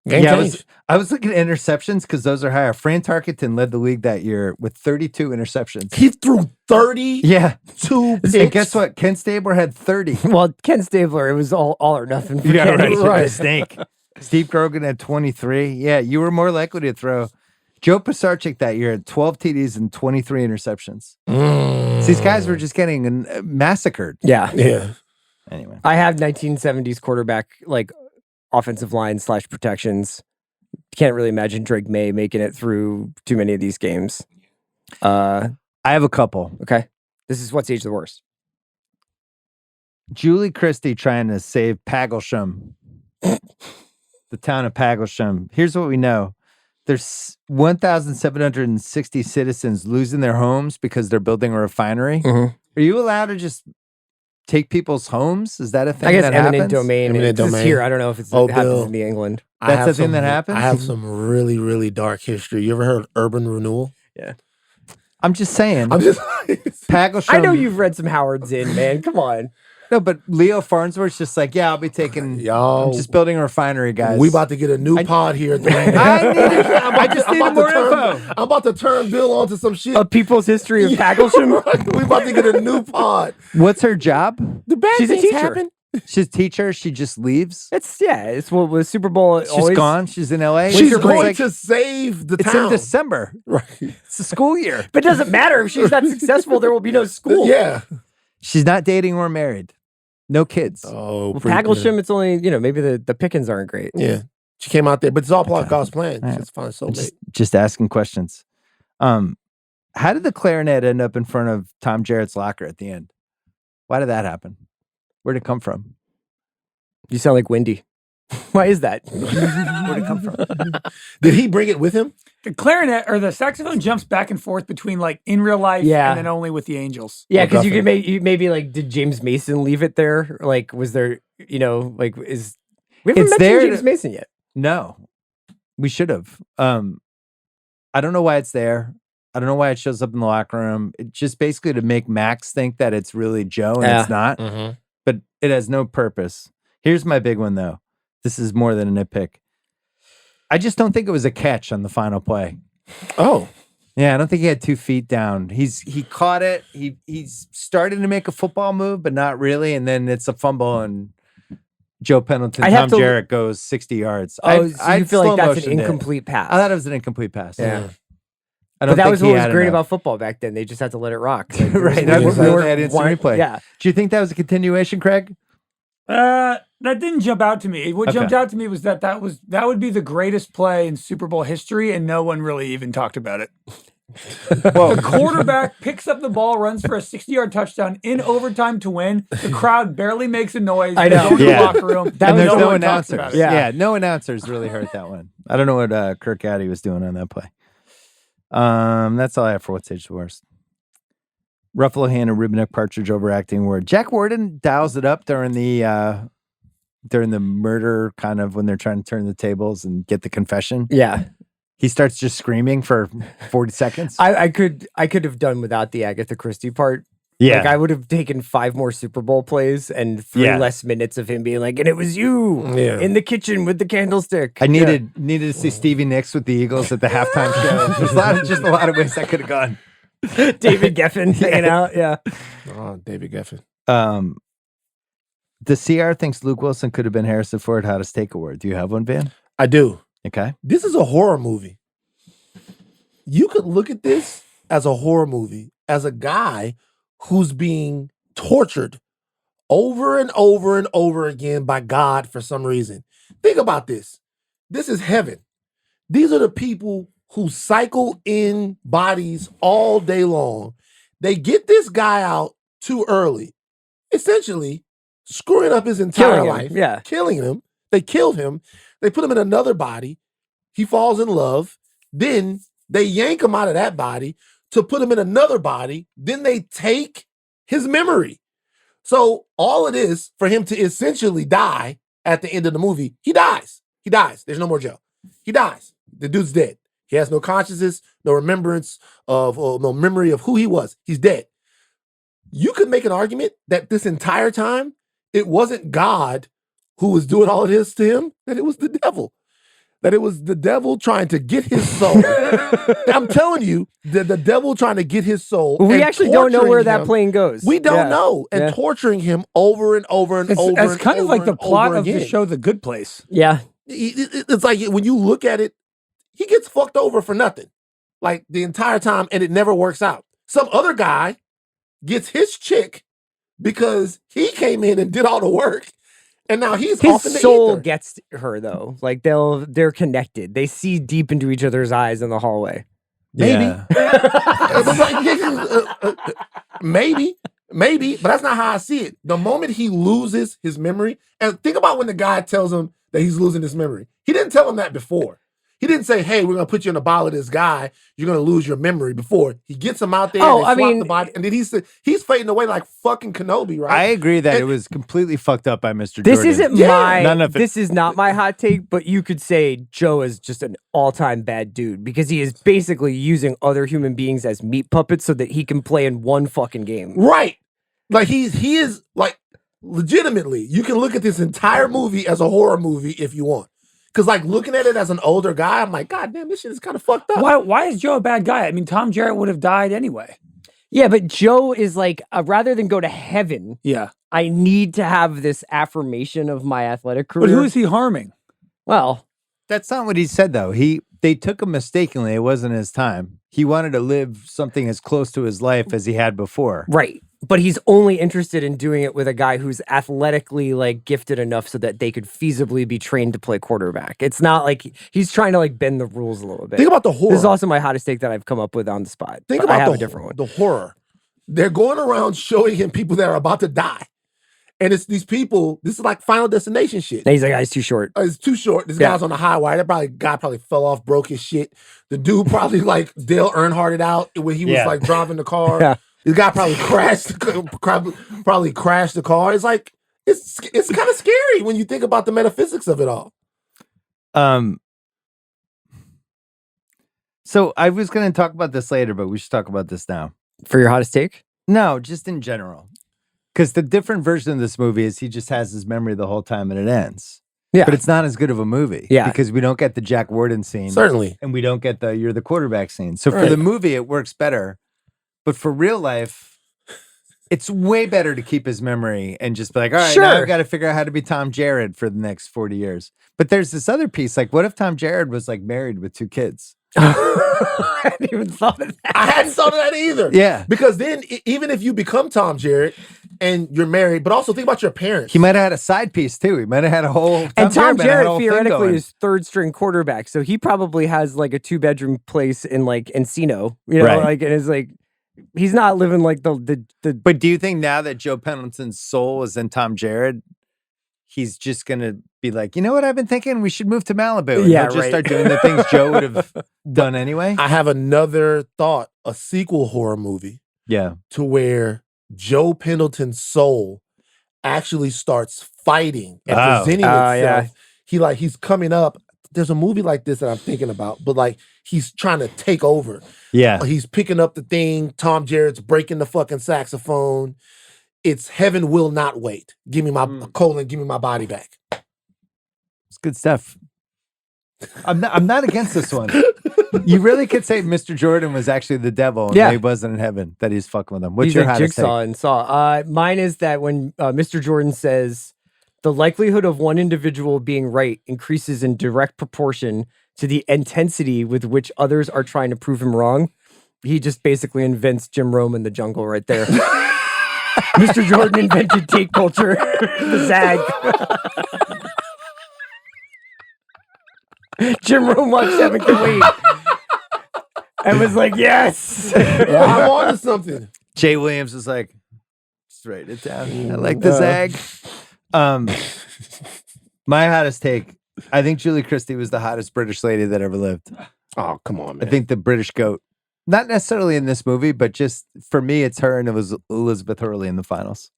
I was looking at interceptions because those are higher. Fran Tarkenton led the league that year with 32 interceptions. He threw 32 picks. And guess what? Ken Stabler had 30. Well, Ken Stabler, it was all or nothing for Yeah, Kenny. right. Snake. Steve Grogan had 23. Yeah, you were more likely to throw. Joe Pisarcik that year had 12 TDs and 23 interceptions. So these guys were just getting massacred. Yeah. Anyway. I have 1970s quarterback, like, offensive line / protections. Can't really imagine Drake May making it through too many of these games. I have a couple. Okay. This is what's age the worst. Julie Christie trying to save Pagelsham. The town of Pagelsham. Here's what we know. There's 1,760 citizens losing their homes because they're building a refinery. Mm-hmm. Are you allowed to just take people's homes? Is that a thing? I guess that eminent happens? domain. Eminent It's domain. here. I don't know if it happens Bill. in the England. That's the thing that happens? I have some really, really dark history. You ever heard of urban renewal? Yeah. I'm just saying. I'm just Pagelsham. I know you've read some Howard Zinn, man. Come on. No, but Leo Farnsworth's just like, yeah, I'll be taking. Yo, I'm just building a refinery, guys. We about to get a new pod here. At the I just need more info. I'm about to turn Bill onto some shit. A People's History of Packlesham. We about to get a new pod. What's her job? The bad She's a things teacher. happen. She's a teacher. She just leaves. It's what was Super Bowl. She's always gone. She's in LA. She's Winter going break. to save the It's town. in December. Right. It's the school year. But it doesn't matter if she's not successful. There will be no school. Yeah. She's not dating or married. No kids. Oh, Well, Packlesham, it's only maybe the pickings aren't great. Yeah. She came out there, but it's all part of God's plan. Right. She's fine soulmate. Just asking questions. How did the clarinet end up in front of Tom Jarrett's locker at the end? Why did that happen? Where'd it come from? You sound like Wendy. Why is that? Where'd it come from? Did he bring it with him? The clarinet or the saxophone jumps back and forth between like in real life and then only with the Angels. Yeah, because you could maybe like, did James Mason leave it there? Like, was there, we haven't It's mentioned there James Mason yet. No, we should have. I don't know why it's there. I don't know why it shows up in the locker room. It's just basically to make Max think that it's really Joe and it's not. Mm-hmm. But it has no purpose. Here's my big one though. This is more than a nitpick. I just don't think it was a catch on the final play. Oh. Yeah, I don't think he had 2 feet down. He caught it. He's starting to make a football move, but not really. And then it's a fumble and Joe Pendleton, Tom Jarrett goes 60 yards. Oh, so you feel like that's an incomplete pass? I thought it was an incomplete pass. Yeah. But that was what was great about football back then. They just had to let it rock. Like, right. That was an instant replay. Yeah. Do you think that was a continuation, Craig? That didn't jump out to me. What jumped out to me was that would be the greatest play in Super Bowl history, and no one really even talked about it. The quarterback picks up the ball, runs for a 60-yard touchdown in overtime to win. The crowd barely makes a noise. I know. They go to the locker room. And there's no one talks announcers. about it. Yeah, no announcers really hurt that one. I don't know what Kirk Addy was doing on that play. That's all I have for What's Age the Worst. Ruffalo Hand and Rubinick Partridge overacting word. Jack Warden dials it up during the murder, kind of when they're trying to turn the tables and get the confession. Yeah. He starts just screaming for 40 seconds. I could have done without the Agatha Christie part. Yeah. Like I would have taken 5 more Super Bowl plays and 3 less minutes of him being like, and it was you in the kitchen with the candlestick. I needed to see Stevie Nicks with the Eagles at the halftime show. There's a lot of ways that could have gone. David Geffen hanging out. Yeah. Oh, David Geffen. The CR thinks Luke Wilson could have been Harrison Ford Hottest Take Award. Do you have one, Van? I do. Okay. This is a horror movie. You could look at this as a horror movie, as a guy who's being tortured over and over and over again by God for some reason. Think about this. This is heaven. These are the people who cycle in bodies all day long. They get this guy out too early, essentially screwing up his entire life, killing him. They killed him. They put him in another body. He falls in love. Then they yank him out of that body to put him in another body. Then they take his memory. So all it is for him to essentially die at the end of the movie, he dies. He dies. There's no more Joe. He dies. The dude's dead. He has no consciousness, no remembrance of, or no memory of who he was. He's dead. You could make an argument that this entire time, it wasn't God who was doing all of this to him, that it was the devil. That it was the devil trying to get his soul. I'm telling you, the devil trying to get his soul. Well, we actually don't know where that plane goes. We don't know. And torturing him over and over and over. It's kind of like the plot of the show The Good Place. Yeah. It's like when you look at it, he gets fucked over for nothing. Like the entire time, and it never works out. Some other guy gets his chick because he came in and did all the work. And now he's off in the soul ether. gets her though. Like they're connected. They see deep into each other's eyes in the hallway. Maybe. Maybe, but that's not how I see it. The moment he loses his memory, and think about when the guy tells him that he's losing his memory. He didn't tell him that before. He didn't say, hey, we're going to put you in a bottle of this guy. You're going to lose your memory before. He gets him out there and they swap the body. And then he's fading away like fucking Kenobi, right? I agree that it was completely fucked up by Mr. This Jordan. isn't this is not my hot take, but you could say Joe is just an all-time bad dude because he is basically using other human beings as meat puppets so that he can play in one fucking game. Right. Like he is like, legitimately, you can look at this entire movie as a horror movie if you want. Because, like, looking at it as an older guy, I'm like, God damn, this shit is kind of fucked up. Why is Joe a bad guy? I mean, Tom Jarrett would have died anyway. Yeah, but Joe is like, rather than go to heaven, I need to have this affirmation of my athletic career. But who is he harming? Well, that's not what he said, though. They took him mistakenly. It wasn't his time. He wanted to live something as close to his life as he had before. Right. But he's only interested in doing it with a guy who's athletically like gifted enough so that they could feasibly be trained to play quarterback. It's not like he's trying to like bend the rules a little bit. Think about the horror. This is also my hottest take that I've come up with on the spot. Think about a different one. The horror. They're going around showing him people that are about to die. And it's these people, this is like Final Destination shit. And he's like, he's too short. It's too short. This guy's on the high wire. That guy probably fell off, broke his shit. The dude probably like Dale Earnhardted out when he was like driving the car. This guy probably crashed the car. It's like, it's kind of scary when you think about the metaphysics of it all. So I was going to talk about this later, but we should talk about this now. For your hottest take? No, just in general. Because the different version of this movie is he just has his memory the whole time and it ends. Yeah. But it's not as good of a movie. Yeah. Because we don't get the Jack Warden scene. Certainly. And we don't get the you're the quarterback scene. So for the movie, it works better. But for real life, it's way better to keep his memory and just be like, all right, now I've got to figure out how to be Tom Jarrett for the next 40 years. But there's this other piece. Like, what if Tom Jarrett was like married with 2 kids? I hadn't even thought of that. I hadn't thought of that either. Yeah. Because then, even if you become Tom Jarrett and you're married, but also think about your parents. He might have had a side piece too. He might have had a whole. Tom Jarrett theoretically is 3rd string quarterback, so he probably has like a 2-bedroom place in like Encino. You know, like it is like he's not living like the. But do you think now that Joe Pendleton's soul is in Tom Jarrett, he's just gonna be like, you know what I've been thinking? We should move to Malibu. And he'll just start doing the things Joe would have done anyway. I have another thought: a sequel horror movie. Yeah, to where Joe Pendleton's soul actually starts fighting and presenting itself. Yeah. He's coming up. There's a movie like this that I'm thinking about, but like he's trying to take over. Yeah, he's picking up the thing. Tom Jarrett's breaking the fucking saxophone. It's Heaven Will Not Wait. Give me my colon. Give me my body back. It's good stuff. I'm not against this one. You really could say Mr. Jordan was actually the devil and he wasn't in heaven, that he's fucking with him. What's your hottest take? Jigsaw and Saw. Mine is that when Mr. Jordan says the likelihood of one individual being right increases in direct proportion to the intensity with which others are trying to prove him wrong, he just basically invents Jim Rome in the jungle right there. Mr. Jordan invented tape culture, the Zag. Jim Rome watched Seven Can Wait and was like, yes. I'm on to something. Jay Williams was like, just write it down. I like the Zag. My hottest take, I think Julie Christie was the hottest British lady that ever lived. Oh, come on, man. I think the British goat. Not necessarily in this movie, but just for me, it's her and it was Elizabeth Hurley in the finals.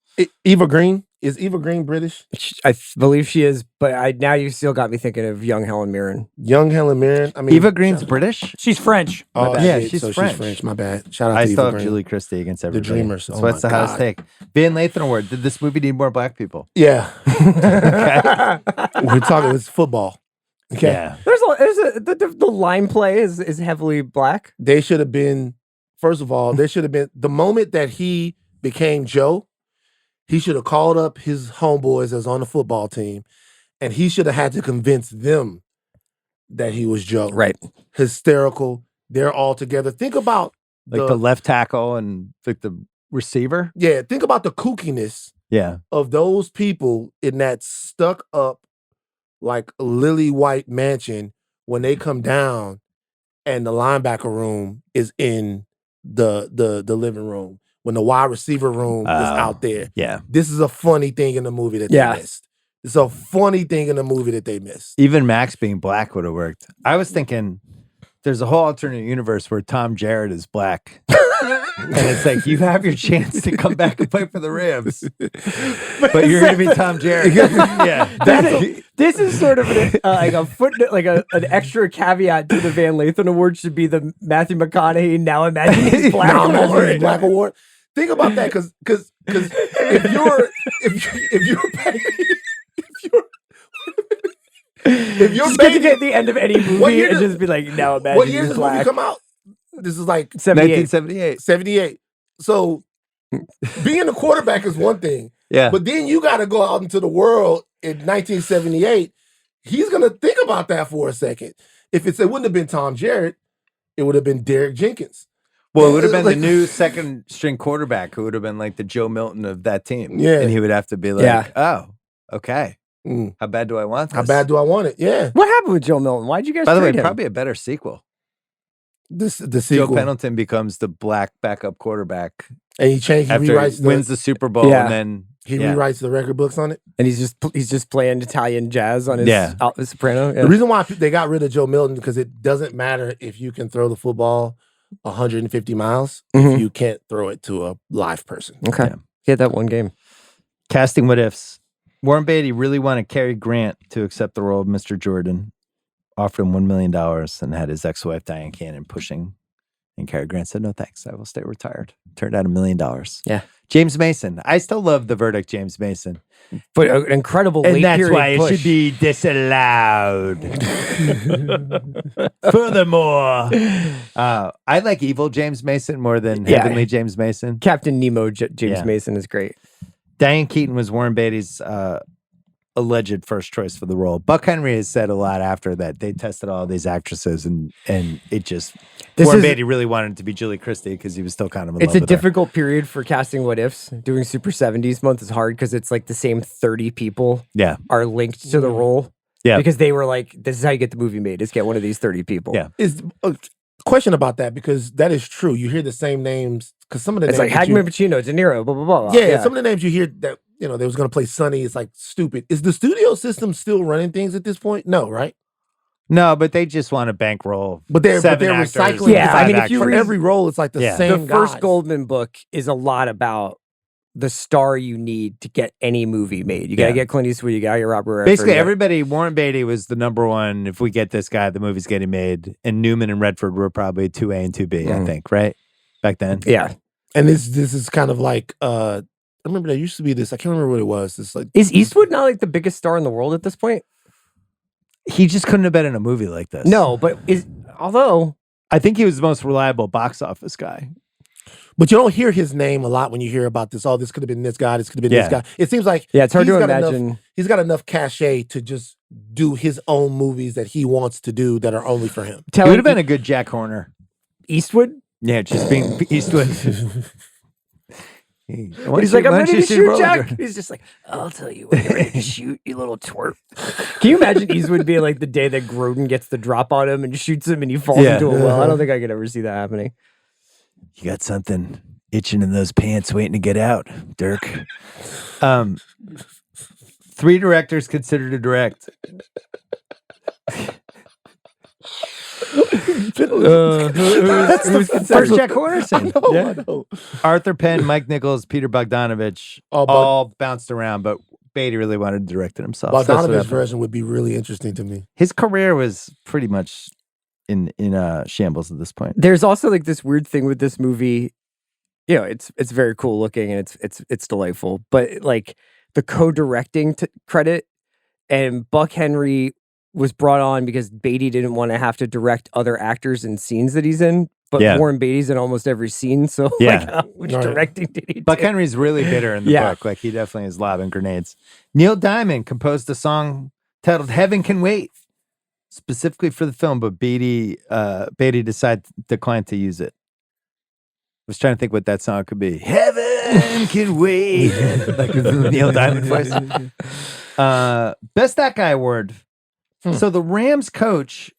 Eva Green? Is Eva Green British? I believe she is, but now you still got me thinking of young Helen Mirren. Young Helen Mirren? I mean, Eva Green's British? She's French. Oh, yeah, she's French. She's French. My bad. Shout out to I Eva still have Green. Julie Christie against everybody. The Dreamers. So what's the hottest take? Van Lathan Award. Did this movie need more black people? Yeah. We're talking, it's football. Okay. Yeah. The line play is heavily black. They should have been, first of all, there should have been, the moment that he became Joe, he should have called up his homeboys that's on the football team, and he should have had to convince them that he was Joe. Right. Hysterical. They're all together. Think about the left tackle and like the receiver. Yeah. Think about the kookiness of those people in that stuck up, like lily white mansion when they come down and the linebacker room is in the living room. When the wide receiver room is out there. Yeah. This is a funny thing in the movie that they missed. It's a funny thing in the movie that they missed. Even Max being black would have worked. I was thinking there's a whole alternate universe where Tom Jarrett is black. And it's like, you have your chance to come back and play for the Rams. But you're going to be Tom Jarrett. This is sort of like a footnote, like an extra caveat to the Van Lathan Award should be the Matthew McConaughey Now Imagine He's Black Award. Black Award. think about that, because if you're just get to get the end of any movie and just be like, now imagine what year did this movie black. come out? This is like 1978. 78. So being a quarterback is one thing. Yeah. But then you got to go out into the world in 1978. He's going to think about that for a second. If it wouldn't have been Tom Jarrett, it would have been Derek Jenkins. Well, it would have been the new second string quarterback who would have been like the Joe Milton of that team. Yeah. And he would have to be like, oh, okay. Mm. How bad do I want this? How bad do I want it? Yeah. What happened with Joe Milton? Why'd you guys By the way, trade him? probably a better sequel. The Joe sequel. Pendleton becomes the black backup quarterback. And he rewrites wins the Super Bowl and then he rewrites the record books on it. And he's just playing Italian jazz on his soprano. Yeah. The reason why they got rid of Joe Milton, because it doesn't matter if you can throw the football 150 miles if you can't throw it to a live person. Okay. Yeah. He had that one game. Casting what ifs. Warren Beatty really wanted Cary Grant to accept the role of Mr. Jordan, offered him $1 million, and had his ex-wife Dyan Cannon pushing. And Cary Grant said, no, thanks. I will stay retired. Turned out $1 million. Yeah. James Mason. I still love the verdict, James Mason. But an incredible And late that's period why push. it should be disallowed. Furthermore, I like evil James Mason more than heavenly James Mason. Captain Nemo James Mason is great. Diane Keaton was Warren Beatty's alleged first choice for the role. Buck Henry has said a lot after that. They tested all these actresses and it just... Warren Beatty really wanted it to be Julie Christie because he was still kind of in love with her. It's a difficult period for casting what ifs. Doing Super 70s month is hard because it's like the same 30 people are linked to the role. Yeah. Because they were like, this is how you get the movie made, is get one of these 30 people. Yeah. Is a question about that, because that is true. You hear the same names, because some of the it's names... like Hagman, Pacino, De Niro, blah, blah, blah. Yeah, some of the names you hear that, they was going to play Sonny, it's like stupid. Is the studio system still running things at this point? No, right? No, but they just want to bankroll. But they're recycling. Yeah, I mean, if you for read every role, it's like the same The first guys. Goldman book is a lot about the star you need to get any movie made. You got to get Clint Eastwood, you got to get Robert Redford. Basically, everybody, Warren Beatty was the number one. If we get this guy, the movie's getting made. And Newman and Redford were probably 2A and 2B, I think, right? Back then. Yeah. And this is kind of like, I remember there used to be this, I can't remember what it was. It's like, is Eastwood not like the biggest star in the world at this point? He just couldn't have been in a movie like this. No, but although I think he was the most reliable box office guy. But you don't hear his name a lot when you hear about this. Oh, this could have been this guy. This could have been this guy. It seems like it's hard to imagine. He's got enough cachet to just do his own movies that he wants to do that are only for him. He would have been a good Jack Horner. Eastwood? Yeah, just being Eastwood. He's like, I'm ready to shoot, Jack. He's just like, I'll tell you when you're ready to shoot, you little twerp. Can you imagine Eastwood being like the day that Grodin gets the drop on him and shoots him and he falls into a well? I don't think I could ever see that happening. You got something itching in those pants waiting to get out, Dirk. 3 directors considered to direct. That's first Jack Hornerson. I know. Arthur Penn, Mike Nichols, Peter Bogdanovich, all bounced around, but Beatty really wanted to direct it himself. Bogdanovich's version would be really interesting to me. His career was pretty much in shambles at this point. There's also like this weird thing with this movie. You know, it's very cool looking and it's delightful, but like the co-directing credit, and Buck Henry was brought on because Beatty didn't want to have to direct other actors in scenes that he's in, but Warren Beatty's in almost every scene, so like how much directing did he do? Buck Henry's really bitter in the book. Like he definitely is lobbing grenades. Neil Diamond composed a song titled "Heaven Can Wait" specifically for the film, but Beatty declined to use it. I was trying to think what that song could be. Heaven can wait. Like the Neil Diamond voice. Best That Guy award. So the Rams coach,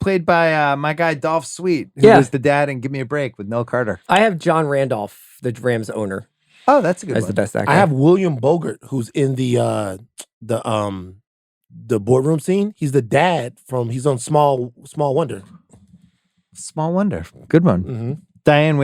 played by my guy Dolph Sweet, who was the dad in Give Me a Break with Nell Carter. I have John Randolph, the Rams owner. Oh, that's a good as one. the Best That Guy. I have William Bogart, who's in the boardroom scene. He's the dad he's on Small Wonder. Small Wonder. Good one. Mm-hmm. Dyan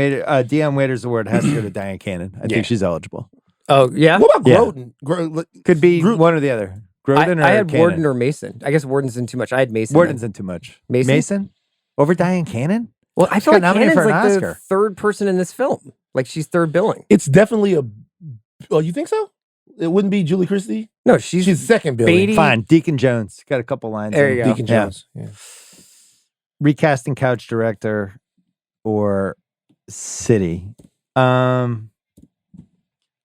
Waiter's award has to go to Dyan Cannon. I think she's eligible. Oh, yeah? What about Grodin? Could be one or the other. Grodin or I had Cannon? Warden or Mason. I guess Warden's in too much. I had Mason. Warden's in too much. Mason? Over Dyan Cannon? Well, I feel like nominated Cannon's for an like Oscar. the third person in this film. Like she's third billing. It's definitely a. Oh, you think so? It wouldn't be Julie Christie. No, she's second billing. Beatty. Fine. Deacon Jones got a couple lines. There you go. Deacon Jones. Yeah. Recasting couch director or city. I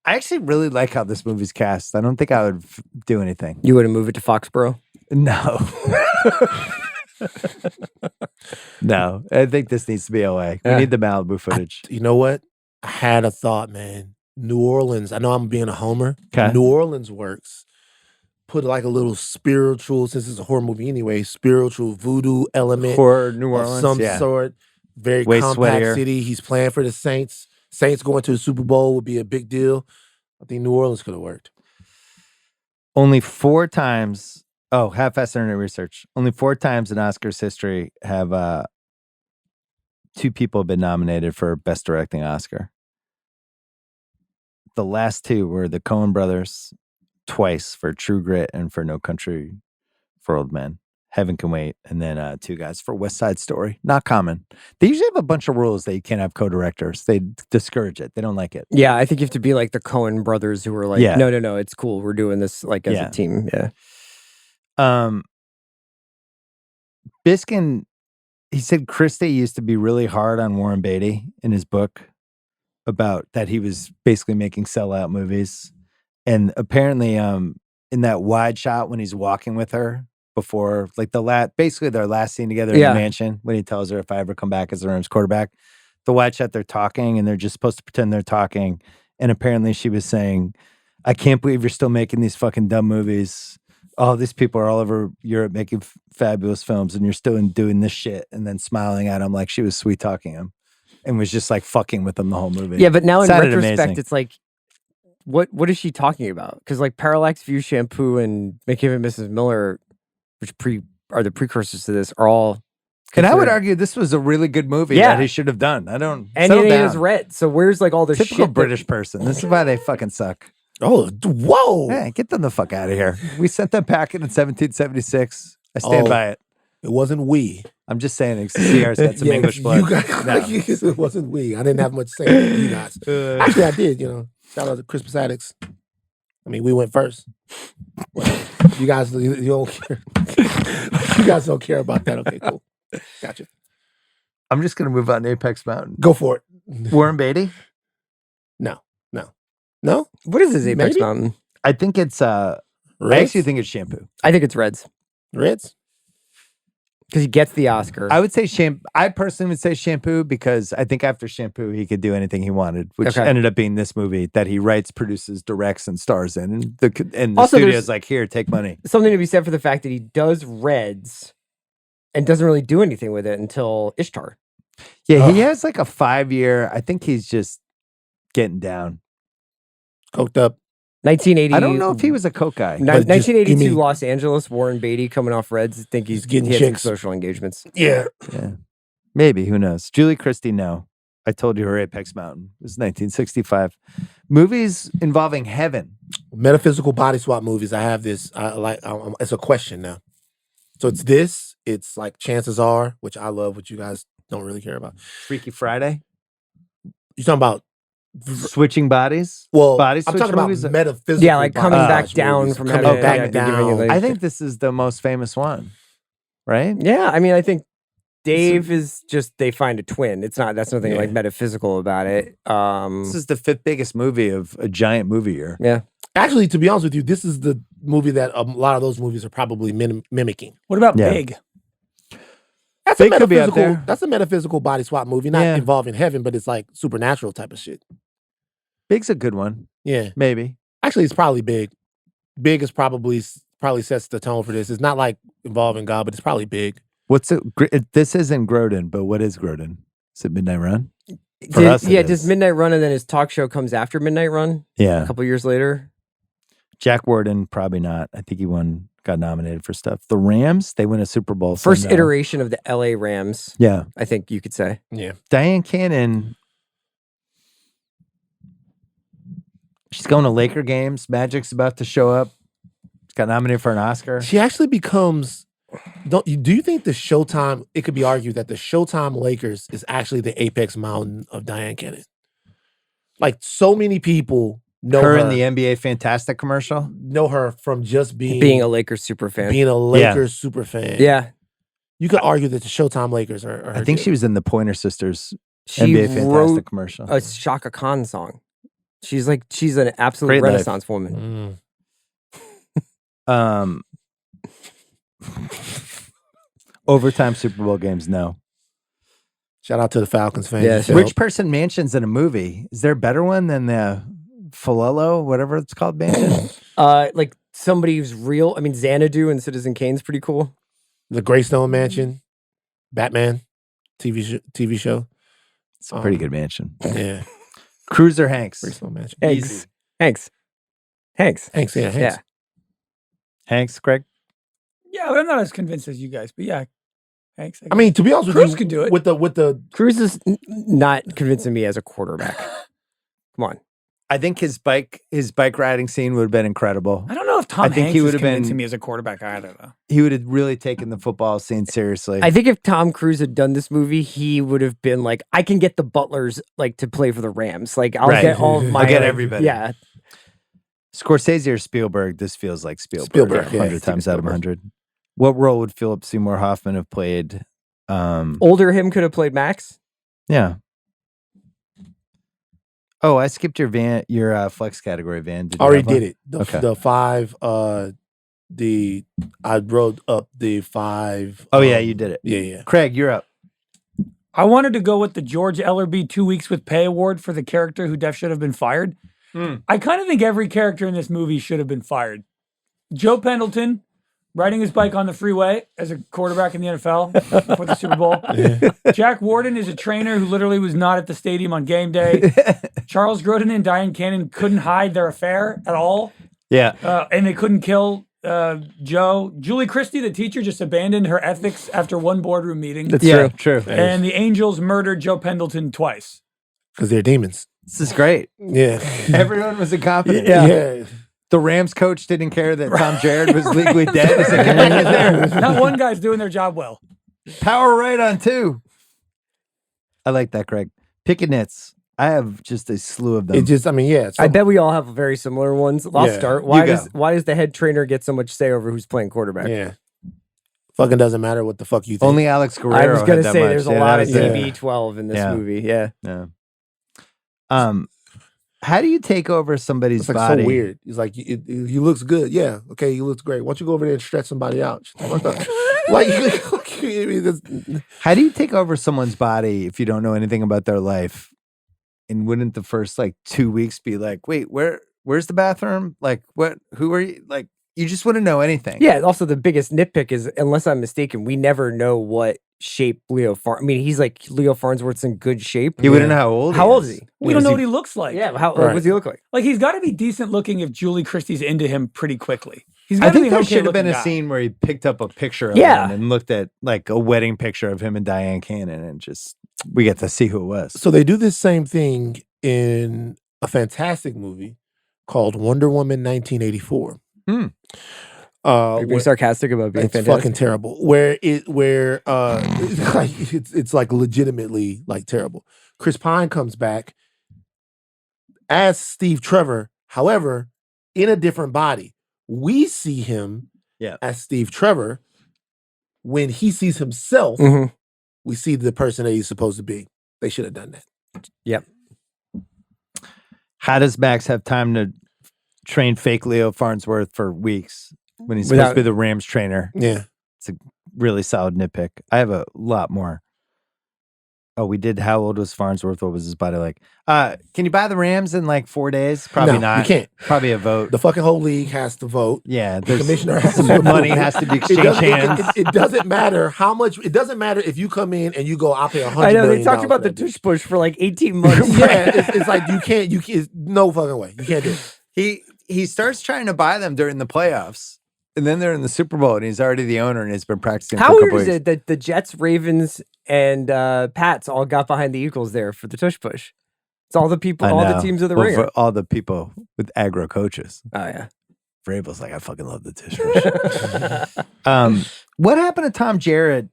actually really like how this movie's cast. I don't think I would do anything. You wouldn't move it to Foxborough? No. No. I think this needs to be LA. We need the Malibu footage. You know what? I had a thought, man. New Orleans. I know I'm being a homer. Okay. New Orleans works. Put like a little spiritual, since it's a horror movie anyway, spiritual voodoo element. Horror New of Orleans. some sort. Very Way compact sweatier. city. He's playing for the Saints. Saints going to the Super Bowl would be a big deal. I think New Orleans could have worked. Only 4 times. Oh, half-assed internet research. Only 4 times in Oscars history have 2 people been nominated for Best Directing Oscar. The last 2 were the Coen brothers twice for True Grit and for No Country for Old Men. Heaven Can Wait, and then 2 guys for West Side Story. Not common. They usually have a bunch of rules that you can't have co-directors. They discourage it. They don't like it. Yeah, I think you have to be like the Coen brothers who were like, Yeah. no, it's cool. We're doing this like as a team. Yeah. Biskin, he said Christie used to be really hard on Warren Beatty in his book about that he was basically making sellout movies. And apparently in that wide shot when he's walking with her before like basically their last scene together in the mansion when he tells her if I ever come back as the Rams quarterback, the wide shot they're talking and they're just supposed to pretend they're talking. And apparently she was saying, I can't believe you're still making these fucking dumb movies. Oh, these people are all over Europe making fabulous films and you're still doing this shit, and then smiling at him like she was sweet talking him and was just like fucking with him the whole movie. Yeah, but now in Sounded retrospect, amazing. it's like, what is she talking about? Because like Parallax View Shampoo and Making and Mrs. Miller, which are the precursors to this, are all. And I would argue this was a really good movie that he should have done. I don't. And it is red. So where's like all the typical shit British person? This is why they fucking suck. Oh, whoa! Yeah, get them the fuck out of here. We sent them packing in 1776. I stand by it. It wasn't we. I'm just saying, CR's got some English blood. You guys, it wasn't we. I didn't have much to say. You guys. Actually, I did. Shout out to Christmas Addicts. I mean, we went first. You guys, you don't care. You guys don't care about that. Okay, cool. Gotcha. I'm just gonna move on to Apex Mountain. Go for it. Warren Beatty? No? What is this Apex Maybe? Mountain? I think it's I Reds? actually think it's Shampoo. I think it's Reds. Reds? Because he gets the Oscar. I would say I personally would say Shampoo because I think after Shampoo he could do anything he wanted, which ended up being this movie that he writes, produces, directs, and stars in. And the Also, studio's like, here, take money. Something to be said for the fact that he does Reds and doesn't really do anything with it until Ishtar. Yeah, he has like a 5-year. I think he's just getting down. Coked up. 1980. I don't know if he was a coke guy. 1982 Los Angeles, Warren Beatty coming off Reds. I think he's getting he had some chicks. social engagements. Yeah. Maybe, who knows? Julie Christie, no. I told you her Apex Mountain. It was 1965. Movies involving heaven. Metaphysical body swap movies. I have this. It's a question now. So it's this. It's like Chances Are, which I love, which you guys don't really care about. Freaky Friday. You're talking about switching bodies? Well, body I'm switch talking about movies? metaphysical. Yeah, like coming body back switch down movies. from coming heaven. back Yeah, down. I think this is the most famous one, right? Yeah, I mean, I think Dave is just they find a twin. It's not. That's nothing like metaphysical about it. This is the 5th biggest movie of a giant movie year. Yeah. Actually, to be honest with you, this is the movie that a lot of those movies are probably mimicking. What about Big? That's Big a could be up metaphysical. there. That's a metaphysical body swap movie, not involving heaven, but it's like supernatural type of shit. Big's a good one. Yeah, maybe. Actually, it's probably Big. Big is probably sets the tone for this. It's not like involving God, but it's probably Big. What's it? This isn't Grodin, but what is Grodin? Is it Midnight Run? For us, it is. Does Midnight Run and then his talk show comes after Midnight Run? Yeah. A couple years later. Jack Warden, probably not. I think he got nominated for stuff. The Rams, they win a Super Bowl. First iteration of the LA Rams. Yeah. I think you could say. Yeah. Dyan Cannon. She's going to Laker games. Magic's about to show up. She's got nominated for an Oscar. She actually becomes. Do you think the Showtime? It could be argued that the Showtime Lakers is actually the apex mountain of Dyan Cannon. Like so many people know her in the NBA Fantastic commercial. Know her from just being a Lakers super fan. Being a Lakers super fan. Yeah. You could argue that the Showtime Lakers are I think she was in the Pointer Sisters NBA Fantastic commercial. A Shaka Khan song. She's an absolute Great Renaissance woman. Overtime Super Bowl games, no. Shout out to the Falcons fans. Yeah, Rich person mansions in a movie. Is there a better one than the Falelo, whatever it's called, mansion? Like somebody who's real. I mean, Xanadu and Citizen Kane's pretty cool. The Greystone Mansion, Batman TV show. It's a pretty good mansion. Yeah. Cruiser Hanks. Greystone Mansion. Hanks. Yeah. Hanks, Craig? Yeah, but I'm not as convinced as you guys. But yeah, Hanks. I mean, to be honest with Cruz you, could do it. With the Cruz is not convincing me as a quarterback. Come on. I think his bike riding scene would have been incredible. I don't know if Tom I think Hanks he would is have convincing been me as a quarterback either, though. He would have really taken the football scene seriously. I think if Tom Cruise had done this movie, he would have been like, I can get the Butlers like to play for the Rams. Like I'll get all of my I'll get everybody. Yeah. Scorsese or Spielberg, this feels like Spielberg 100 times out of 100. What role would Philip Seymour Hoffman have played? Older him could have played Max. Yeah. Oh, I skipped your flex category, Van. Did you already have one? did it. The five. I wrote up the five. Oh yeah, you did it. Yeah. Craig, you're up. I wanted to go with the George Ellerby 2 weeks with pay award for the character who should have been fired. I kind of think every character in this movie should have been fired. Joe Pendleton riding his bike on the freeway as a quarterback in the NFL for the Super Bowl. Yeah. Jack Warden is a trainer who literally was not at the stadium on game day. Charles Grodin and Dyan Cannon couldn't hide their affair at all. Yeah. And they couldn't kill Joe. Julie Christie, the teacher, just abandoned her ethics after one boardroom meeting. That's true. And the Angels murdered Joe Pendleton twice. Because they're demons. This is great. Yeah. Everyone was incompetent. Yeah. The Rams coach didn't care that Tom Jared was legally dead. He's like, get there. Not one guy's doing their job well. Power right on two. I like that, Craig. Pick nits. I have just a slew of them. I bet we all have very similar ones. I'll start. Why does the head trainer get so much say over who's playing quarterback? Yeah. Fucking doesn't matter what the fuck you think. Only Alex Guerrero. I was going to say there's a lot of TB12 in this movie. Yeah. How do you take over somebody's it's like body? So weird. He's like, he looks good. Yeah. Okay. He looks great. Why don't you go over there and stretch somebody out? How do you take over someone's body if you don't know anything about their life? And wouldn't the first 2 weeks be like, wait, where's the bathroom? Like, what? Who are you? Like, you just wouldn't know anything. Yeah. Also, the biggest nitpick is, unless I'm mistaken, we never know what shape Leo I mean, he's like Leo Farnsworth's in good shape. He wouldn't know how old. How old is he? We don't know what he looks like. Yeah. What does he look like? Like, he's got to be decent looking if Julie Christie's into him pretty quickly. I think there should have been a scene where he picked up a picture of him and looked at a wedding picture of him and Dyan Cannon, and just we get to see who it was. So they do this same thing in a fantastic movie called Wonder Woman 1984. Are you being sarcastic about being fantastic? Fucking terrible. It's like legitimately legitimately Chris Pine comes back as Steve Trevor, however, in a different body. We see him as Steve Trevor. When he sees himself, we see the person that he's supposed to be. They should have done that. Yep. How does Max have time to train fake Leo Farnsworth for weeks when he's supposed to be the Rams trainer? Yeah. It's a really solid nitpick. I have a lot more. Oh, we did. How old was Farnsworth? What was his body like? Can you buy the Rams in 4 days? Probably not. You can't. Probably a vote. The fucking whole league has to vote. Yeah. The commissioner has to vote. Money has to be exchanged hands. It doesn't matter how much. It doesn't matter if you come in and you go, I'll pay $100 million. I know they talked about the tush push for 18 months. Yeah, it's like you can't. No fucking way. You can't do it. He starts trying to buy them during the playoffs. And then they're in the Super Bowl, and he's already the owner, and he's been practicing. How for a weird couple is weeks. it that the Jets, Ravens, and Pats all got behind the Eagles there for the tush push? It's all the people, all the teams of the ringer. All the people with aggro coaches. Oh yeah. Vrabel's like, I fucking love the tush push. What happened to Tom Jared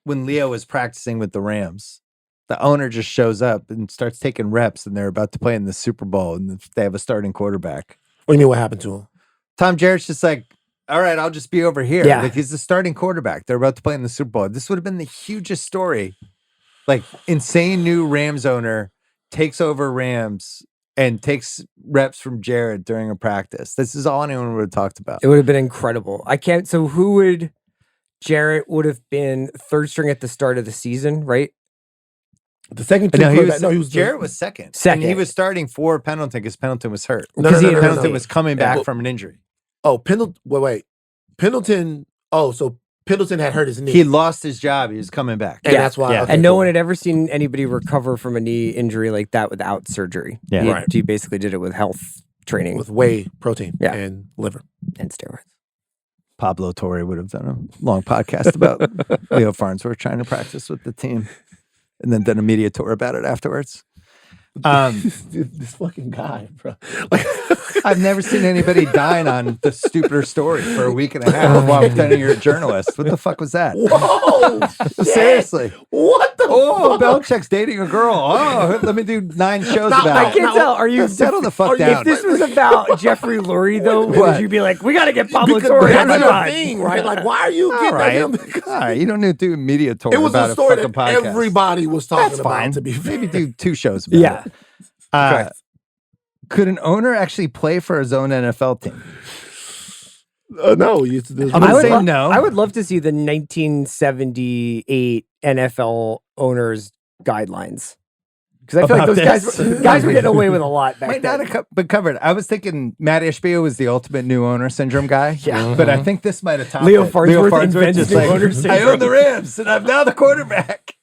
when Leo was practicing with the Rams? the owner just shows up and starts taking reps, and they're about to play in the Super Bowl, and they have a starting quarterback. What do you mean? What happened to him? Tom Jarrett's just like, all right, I'll just be over here. Yeah. Like, he's the starting quarterback. They're about to play in the Super Bowl. This would have been the hugest story. Like, insane new Rams owner takes over Rams and takes reps from Jarrett during a practice. This is all anyone would have talked about. It would have been incredible. So who would... Jarrett would have been third string at the start of the season, right? The second two Jarrett was second. Second. And he was starting for Pendleton because Pendleton was hurt. Pendleton was coming back from an injury. Oh, Pendleton. Oh, so Pendleton had hurt his knee. He lost his job. He was coming back. And that's why. Yeah. Okay, and no one had ever seen anybody recover from a knee injury like that without surgery. Yeah. He basically did it with health training. With whey protein and liver. And steroids. Pablo Torre would have done a long podcast about Leo Farnsworth trying to practice with the team and then done a media tour about it afterwards. This fucking guy, bro. Like, I've never seen anybody dying on the stupider story for a week and a half while pretending you're a journalist. What the fuck was that? Whoa! Seriously. What the fuck? Belichick's dating a girl. Oh, let me do 9 shows Stop, about I it. can't tell. Are you Settle the fuck down. If this was about Jeffrey Lurie, though, would you be like, we got to get Pablo Because Torre on that's the your pod? thing, right? Like, why are you getting at him? All right, you don't need to do a media tour It was about a story fucking that podcast. everybody was talking That's about. fine. To be fair. Maybe do 2 shows about it. Could an owner actually play for his own NFL team? No. I would love to see the 1978 NFL owners guidelines. Because I feel like those guys were getting away with a lot back Might then. not have been covered. I was thinking Matt Ishbia was the ultimate new owner syndrome guy. Yeah. But I think this might have topped Leo it. Farnsworth invents just new like, owner I syndrome. own the Rams, and I'm now the quarterback.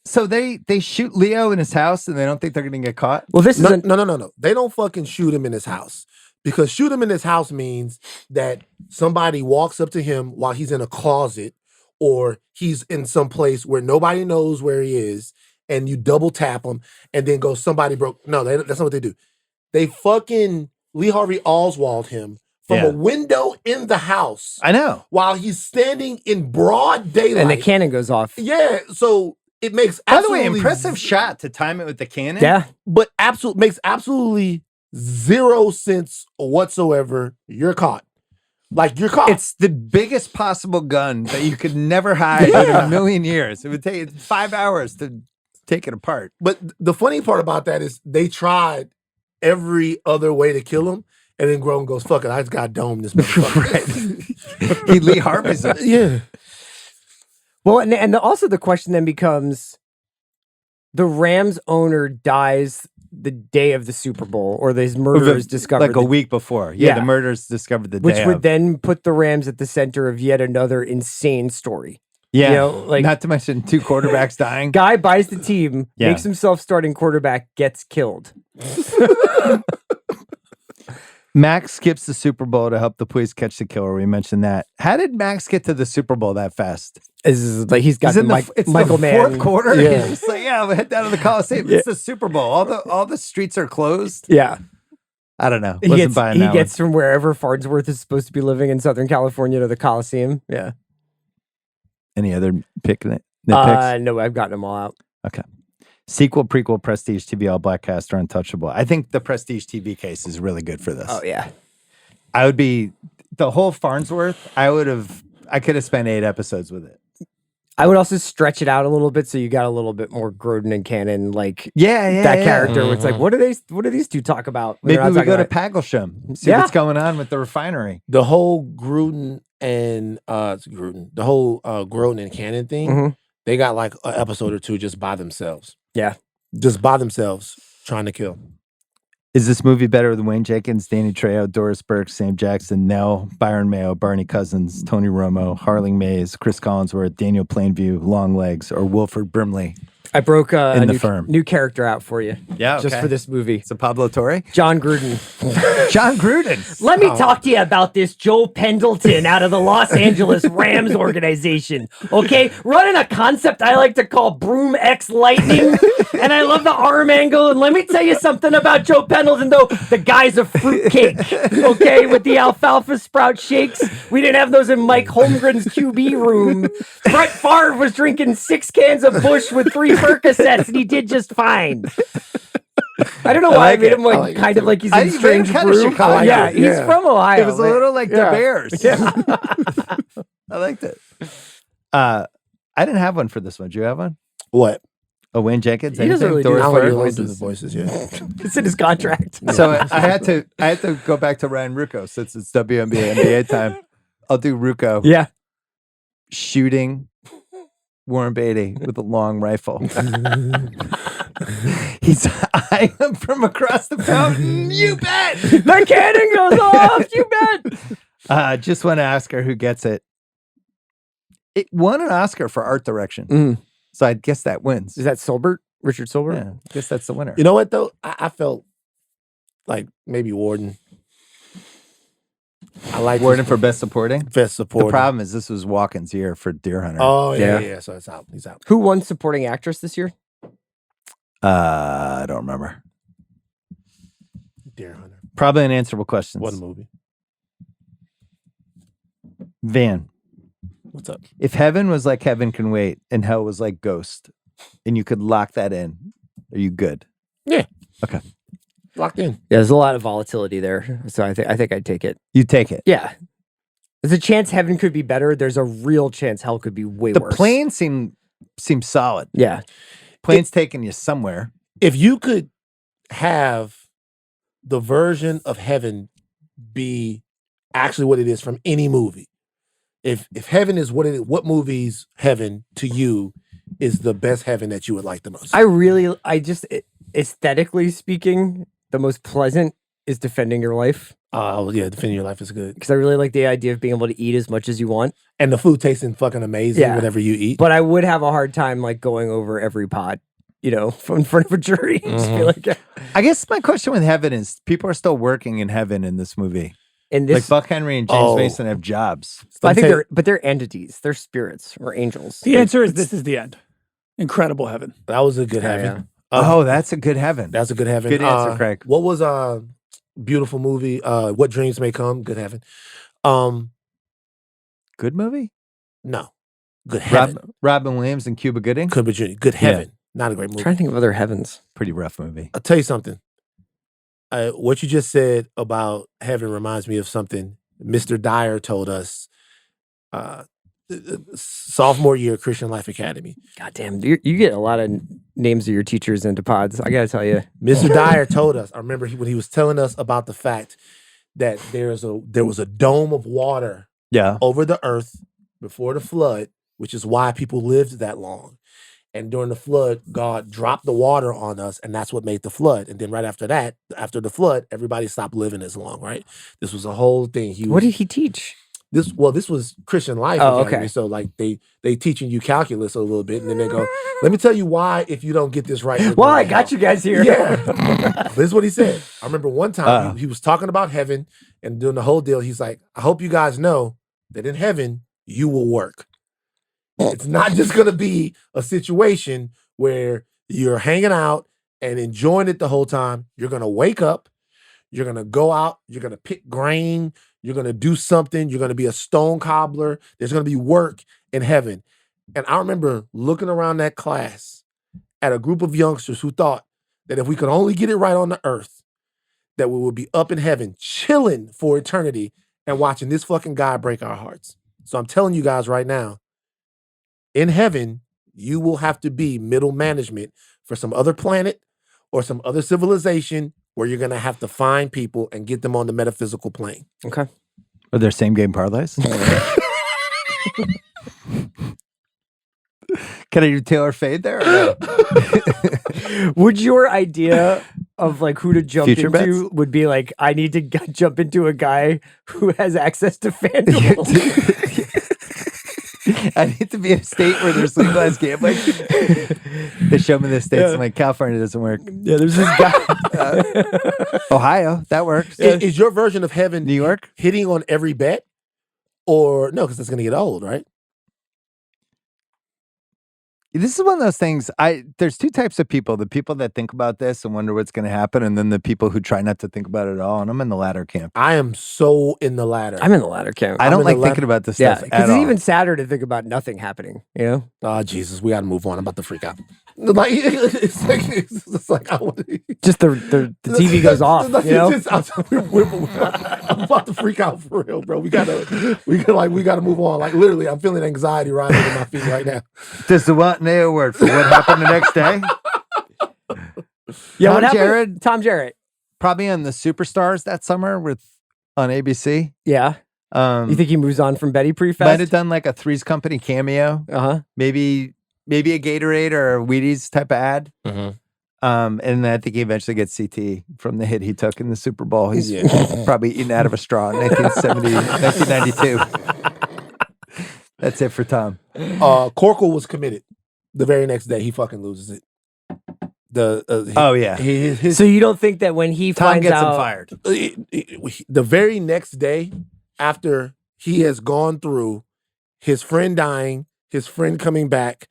So they shoot Leo in his house, and they don't think they're going to get caught? Well, this is No. They don't fucking shoot him in his house. Because shoot him in his house means that somebody walks up to him while he's in a closet or he's in some place where nobody knows where he is, and you double tap him and then go, somebody broke. No, that's not what they do. They fucking Lee Harvey Oswald him from a window in the house. I know. While he's standing in broad daylight. And the cannon goes off. Yeah, so it makes By the absolutely... way, impressive shot to time it with the cannon. Yeah. But makes absolutely 0 sense whatsoever. You're caught. Like, you're caught. It's the biggest possible gun that you could never hide in a million years. It would take 5 hours to take it apart. But the funny part about that is they tried every other way to kill him, and then Grodin goes, fuck it, I just got domed this motherfucker. He Lee Harvey's it. Yeah. Well, and also the question then becomes, the Rams owner dies the day of the Super Bowl, or his murder is discovered like a week before. Yeah, the murder's discovered the day which would of. then put the Rams at the center of yet another insane story. Yeah, you know, like, not to mention 2 quarterbacks dying. Guy buys the team, makes himself starting quarterback, gets killed. Max skips the Super Bowl to help the police catch the killer. We mentioned that. How did Max get to the Super Bowl that fast? Is like he's got it's Michael the Mann. 4th quarter. Yeah. He's just like, we'll head down to the Coliseum. It's the Super Bowl. All the streets are closed. Yeah. I don't know. He gets from wherever Farnsworth is supposed to be living in Southern California to the Coliseum. Yeah. Any other nitpicks? No, I've gotten them all out. Okay. Sequel, prequel, Prestige TV, all black cast are untouchable. I think the Prestige TV case is really good for this. Oh yeah. I would be the whole Farnsworth. I could have spent 8 episodes with it. I would also stretch it out a little bit so you got a little bit more Grodin and Cannon, like that character. Where it's like, what do these two talk about? Maybe we go to Pagglesham, see what's going on with the refinery. The whole Grodin and Grodin and Cannon thing, they got like an episode or 2 just by themselves. Yeah. Just by themselves, trying to kill. Is this movie better than Wayne Jenkins, Danny Trejo, Doris Burke, Sam Jackson, Nell, Byron Mayo, Barney Cousins, Tony Romo, Harling Mays, Chris Collinsworth, Daniel Plainview, Long Legs, or Wilford Brimley? I broke a in the firm. new character out for you. Yeah, just okay. for this movie. It's a Pablo Torre. John Gruden. John Gruden. Let me talk to you about this Joe Pendleton out of the Los Angeles Rams organization. Okay, running a concept I like to call Broom X Lightning, and I love the arm angle. And let me tell you something about Joe Pendleton, though. The guy's a fruitcake. Okay, with the alfalfa sprout shakes, we didn't have those in Mike Holmgren's QB room. Brett Favre was drinking 6 cans of Busch with 3 Percocets, and he did just fine. I don't know why I made him like kind of like he's in strange brew. Yeah, he's from Ohio. It was a little like the Bears. Yeah. I liked it. I didn't have one for this one. Do you have one? What? Oh, Wayne Jenkins. He doesn't really do the voices. Yeah, it's in his contract. So I had to go back to Ryan Rucco since it's WNBA NBA time. I'll do Rucco. Yeah, shooting Warren Beatty with a long rifle. He's eyeing him from across the fountain. You bet. The cannon goes off. You bet. Just want to ask her who gets it. It won an Oscar for art direction. So I guess that wins. Is that Silbert? Richard Silbert? Yeah, I guess that's the winner. You know what, though? I felt like maybe Warden. I like Warden for Best Supporting? Best Supporting. The problem is this was Walken's year for Deer Hunter. Oh, yeah. So it's out. He's out. Who won Supporting Actress this year? I don't remember. Deer Hunter. Probably unanswerable questions. What movie? Van. What's up? If heaven was like Heaven Can Wait and hell was like Ghost, and you could lock that in, are you good? Yeah. Okay. Locked in. Yeah, there's a lot of volatility there, so I think I'd take it. You take it. Yeah. There's a chance heaven could be better. There's a real chance hell could be way worse. The plane seems solid. Yeah. Plane's taking you somewhere. If you could have the version of heaven be actually what it is from any movie, if heaven is what it is, what movie's heaven to you is the best heaven that you would like the most? Aesthetically speaking, the most pleasant is Defending Your Life. Oh, yeah, Defending Your Life is good. Because I really like the idea of being able to eat as much as you want. And the food tasting fucking amazing, whatever you eat. But I would have a hard time like going over every pot, in front of a jury. Just be like, I guess my question with heaven is people are still working in heaven in this movie. Like Buck Henry and James Mason have jobs. I think they're entities. They're spirits or angels. The answer is this is the end. Incredible heaven. That was a good heaven. That's a good heaven. That's a good heaven. Good answer, Craig. What was beautiful movie? What Dreams May Come. Good heaven. Good movie? No. Good heaven. Robin Williams and Cuba Gooding? Cuba Gooding. Good heaven. Not a great movie. I'm trying to think of other heavens. Pretty rough movie. I'll tell you something. What you just said about heaven reminds me of something Mr. Dyer told us sophomore year Christian Life Academy. God damn, you get a lot of names of your teachers into pods. I gotta tell you, Mr. Dyer told us. I remember when he was telling us about the fact that there was a dome of water over the earth before the flood, which is why people lived that long. And during the flood, God dropped the water on us, and that's what made the flood. And then right after that, after the flood, everybody stopped living as long, right? This was a whole thing. What did he teach? This was Christian Life Academy. Okay. So like they teaching you calculus a little bit, and then they go, let me tell you why if you don't get this right. Well, I got you guys here. Yeah. This is what he said. I remember one time he was talking about heaven and doing the whole deal. He's like, I hope you guys know that in heaven, you will work. It's not just going to be a situation where you're hanging out and enjoying it the whole time. You're going to wake up. You're going to go out. You're going to pick grain. You're going to do something. You're going to be a stone cobbler. There's going to be work in heaven. And I remember looking around that class at a group of youngsters who thought that if we could only get it right on the earth, that we would be up in heaven, chilling for eternity and watching this fucking guy break our hearts. So I'm telling you guys right now, in heaven, you will have to be middle management for some other planet or some other civilization where you're going to have to find people and get them on the metaphysical plane. Okay. Are there same game parlays? Can I do Taylor Fade there? Or no? Would your idea of like who to jump Future into bets? would be like, I need to jump into a guy who has access to FanDuel? I need to be in a state where there's legalized gambling. They show me the states. I'm like, California doesn't work. Yeah, there's this guy. Ohio, that works. Is your version of heaven New York hitting on every bet? Or no, because it's going to get old, right? This is one of those things. There's two types of people: the people that think about this and wonder what's going to happen, and then the people who try not to think about it at all. And I'm in the latter camp. I am so in the latter. I'm in the latter camp. I don't like thinking about this stuff. Because it's even sadder to think about nothing happening. You know? Oh Jesus, we got to move on. I'm about to freak out. Like it's like just the TV goes off. You know? I'm about to freak out for real, bro. We gotta move on. Like literally, I'm feeling anxiety rising in my feet right now. Does the want nail word for what happened the next day? Yeah, Tom Jarrett. Probably on the Superstars that summer on ABC. Yeah. You think he moves on from Betty pretty fast? Might have done like a Three's Company cameo. Maybe a Gatorade or a Wheaties type of ad. And then I think he eventually gets CT from the hit he took in the Super Bowl. He's probably eaten out of a straw in 1992. That's it for Tom. Corkle was committed. The very next day, he fucking loses it. So you don't think that when he Tom finds gets out, him fired? The very next day, after he has gone through his friend dying, his friend coming back,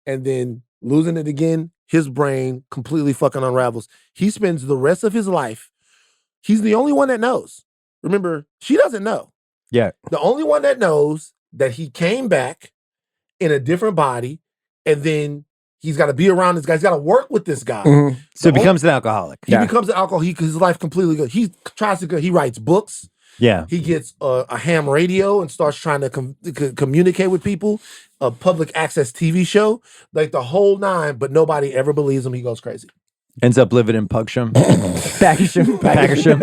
and then losing it again, his brain completely fucking unravels. He spends the rest of his life. He's the only one that knows. Remember, she doesn't know. Yeah. The only one that knows that he came back in a different body, and then he's got to be around this guy. He's got to work with this guy. So he becomes an alcoholic. He becomes an alcoholic because his life completely goes. He tries to go. He writes books. Yeah. He gets a ham radio and starts trying to communicate with people. A public access TV show, like the whole nine, but nobody ever believes him. He goes crazy. Ends up living in Pugsham. Packersham.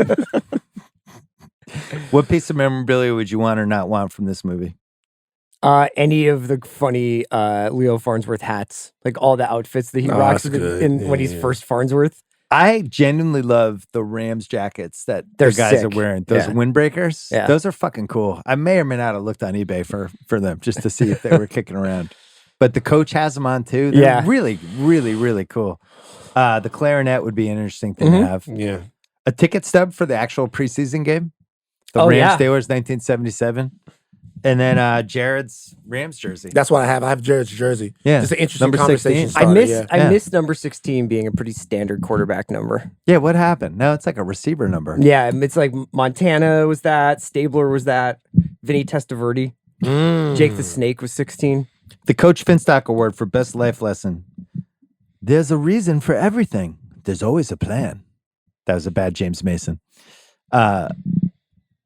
What piece of memorabilia would you want or not want from this movie? Any of the funny Leo Farnsworth hats, like all the outfits that he rocks when he's first Farnsworth. I genuinely love the Rams jackets that They're the guys sick. are wearing. Those windbreakers. Yeah. Those are fucking cool. I may or may not have looked on eBay for them just to see if they were kicking around. But the coach has them on too. They're really, really, really cool. The clarinet would be an interesting thing to have. Yeah. A ticket stub for the actual preseason game. The Rams Steelers 1977. And then Jared's Rams jersey. That's what I have. I have Jared's jersey. Yeah. Just an interesting Number conversation 16. starter. I miss number 16 being a pretty standard quarterback number. Yeah, what happened? Now it's like a receiver number. Yeah, it's like Montana was that, Stabler was that, Vinny Testaverde, Jake the Snake was 16. The Coach Finstock Award for Best Life Lesson. There's a reason for everything. There's always a plan. That was a bad James Mason. I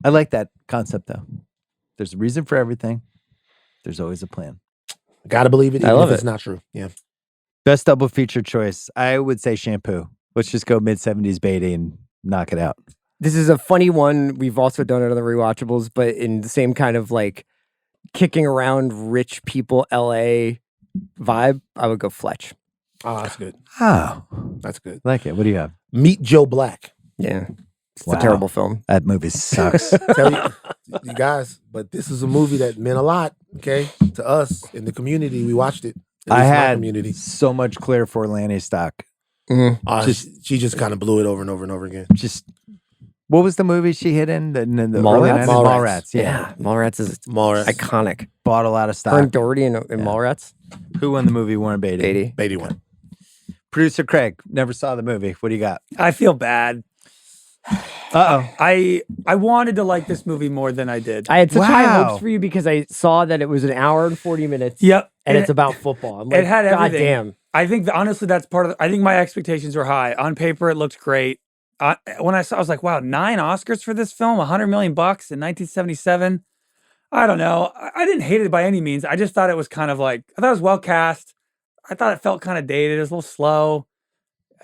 like that concept though. There's a reason for everything. There's always a plan. Gotta believe it, I even love if it's it. not true. Yeah. Best double feature choice. I would say Shampoo. Let's just go mid-70s Beatty and knock it out. This is a funny one. We've also done it on the Rewatchables, but in the same kind of like kicking around rich people LA vibe, I would go Fletch. Oh, that's good. Oh, That's good. like it. What do you have? Meet Joe Black. Yeah. It's Wow. a terrible film. That movie sucks. Tell you guys, but this is a movie that meant a lot, okay, to us in the community. We watched it. At I least my had community. so much Claire Forlani stock. She just kind of blew it over and over and over again. Just what was the movie she hit in? The Mallrats? early 90s? Mallrats. Yeah. Mallrats is Mallrats. iconic. Bought a lot of Her stock. and Doherty in Mallrats. Who won the movie? Warren Beatty. Beatty won. Producer Craig never saw the movie. What do you got? I feel bad. Uh-oh. I wanted to like this movie more than I did. I had such high Wow. hopes for you because I saw that it was an hour and 40 minutes. Yep. And it's about football. I'm like, it had God everything. damn. I think honestly that's part of. I think my expectations were high. On paper, it looked great. When I was like, wow, 9 Oscars for this film, $100 million in 1977. I don't know. I didn't hate it by any means. I just thought it was kind of like I thought it was well cast. I thought it felt kind of dated. It was a little slow.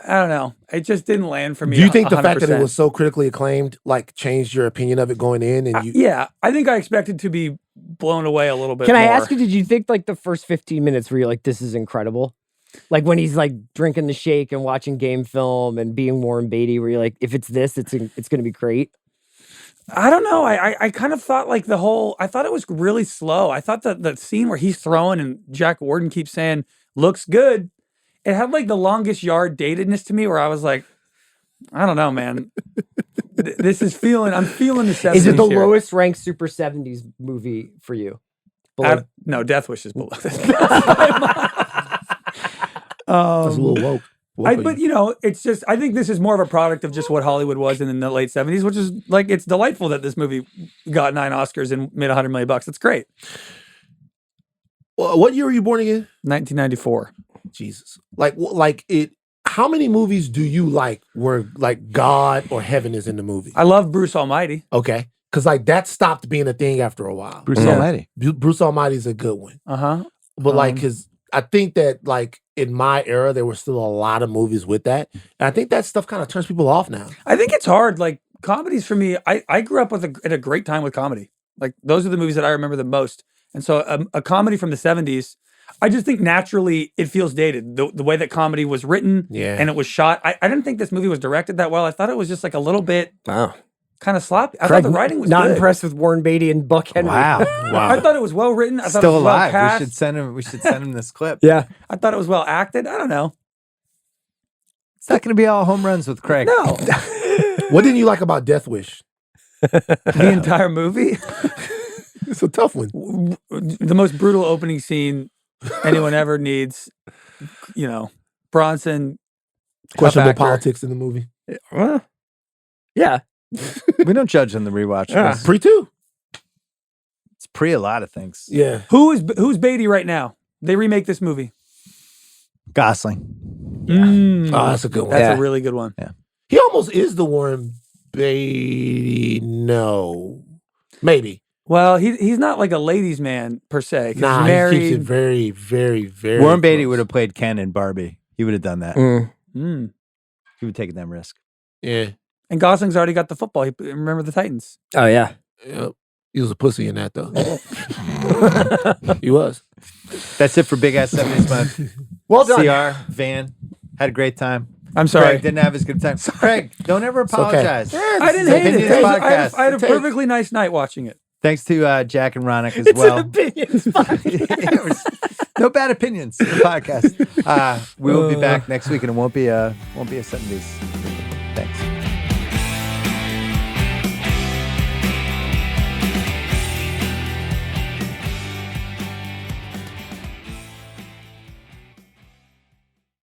I don't know. It just didn't land for me. Do you think the fact that 100%. it was so critically acclaimed like changed your opinion of it going in? And you, yeah, I think I expected to be blown away a little bit. Can I more. ask you, did you think like the first 15 minutes where you're like, this is incredible? Like when he's like drinking the shake and watching game film and being Warren Beatty, where you're like, if it's this, it's going to be great. I don't know. I kind of thought like I thought it was really slow. I thought that the scene where he's throwing and Jack Warden keeps saying, looks good. It had like the longest yard datedness to me where I was like, I don't know, man. I'm feeling the 70s. Is it the here. lowest ranked Super 70s movie for you? No, Death Wish is below this. That's a little woke. But it's just, I think this is more of a product of just what Hollywood was in the late 70s, which is like, it's delightful that this movie got 9 Oscars and made $100 million. That's great. Well, what year were you born again? 1994. Jesus. Like it. How many movies do you like where like God or heaven is in the movie? I love Bruce Almighty. Okay. Because like that stopped being a thing after a while. Bruce Almighty. Bruce Almighty is a good one. But like, because I think that like in my era, there were still a lot of movies with that. And I think that stuff kind of turns people off now. I think it's hard. Like comedies for me, I grew up at a great time with comedy. Like those are the movies that I remember the most. And so a comedy from the 70s, I just think naturally it feels dated. The way that comedy was written and it was shot. I didn't think this movie was directed that well. I thought it was just like a little bit kind of sloppy. I thought the writing was not good. impressed with Warren Beatty and Buck Henry. Wow. I thought it was well written. I thought Still it was well alive. cast. We should send him this clip. Yeah. I thought it was well acted. I don't know. It's not going to be all home runs with Craig. No. What didn't you like about Death Wish? The entire movie. It's a tough one. The most brutal opening scene anyone ever needs. Bronson. Questionable politics in the movie. Well, yeah. We don't judge on the rewatch. Yeah. Pre too. It's pre a lot of things. Yeah. Who's Beatty right now? They remake this movie. Gosling. Yeah. Oh, that's a good one. That's a really good one. Yeah. He almost is the Warren Beatty. No. Maybe. Well, he's not like a ladies' man per se. Nah, he's married. he keeps it very, very, very Warren Beatty close. would have played Ken in Barbie. He would have done that. He would have taken that risk. Yeah. And Gosling's already got the football. Remember the Titans? Oh, yeah. Yep. He was a pussy in that, though. He was. That's it for Big Ass 70s Month. Well done. CR, Van, had a great time. I'm sorry. Craig didn't have as good a time. Craig, don't ever apologize. Okay. I didn't hate it. Podcast. I had a perfectly nice night watching it. Thanks to Jack and Ronick as It's well. an opinions podcast. No bad opinions in the podcast. We will be back next week, and it won't be a 70s. Thanks.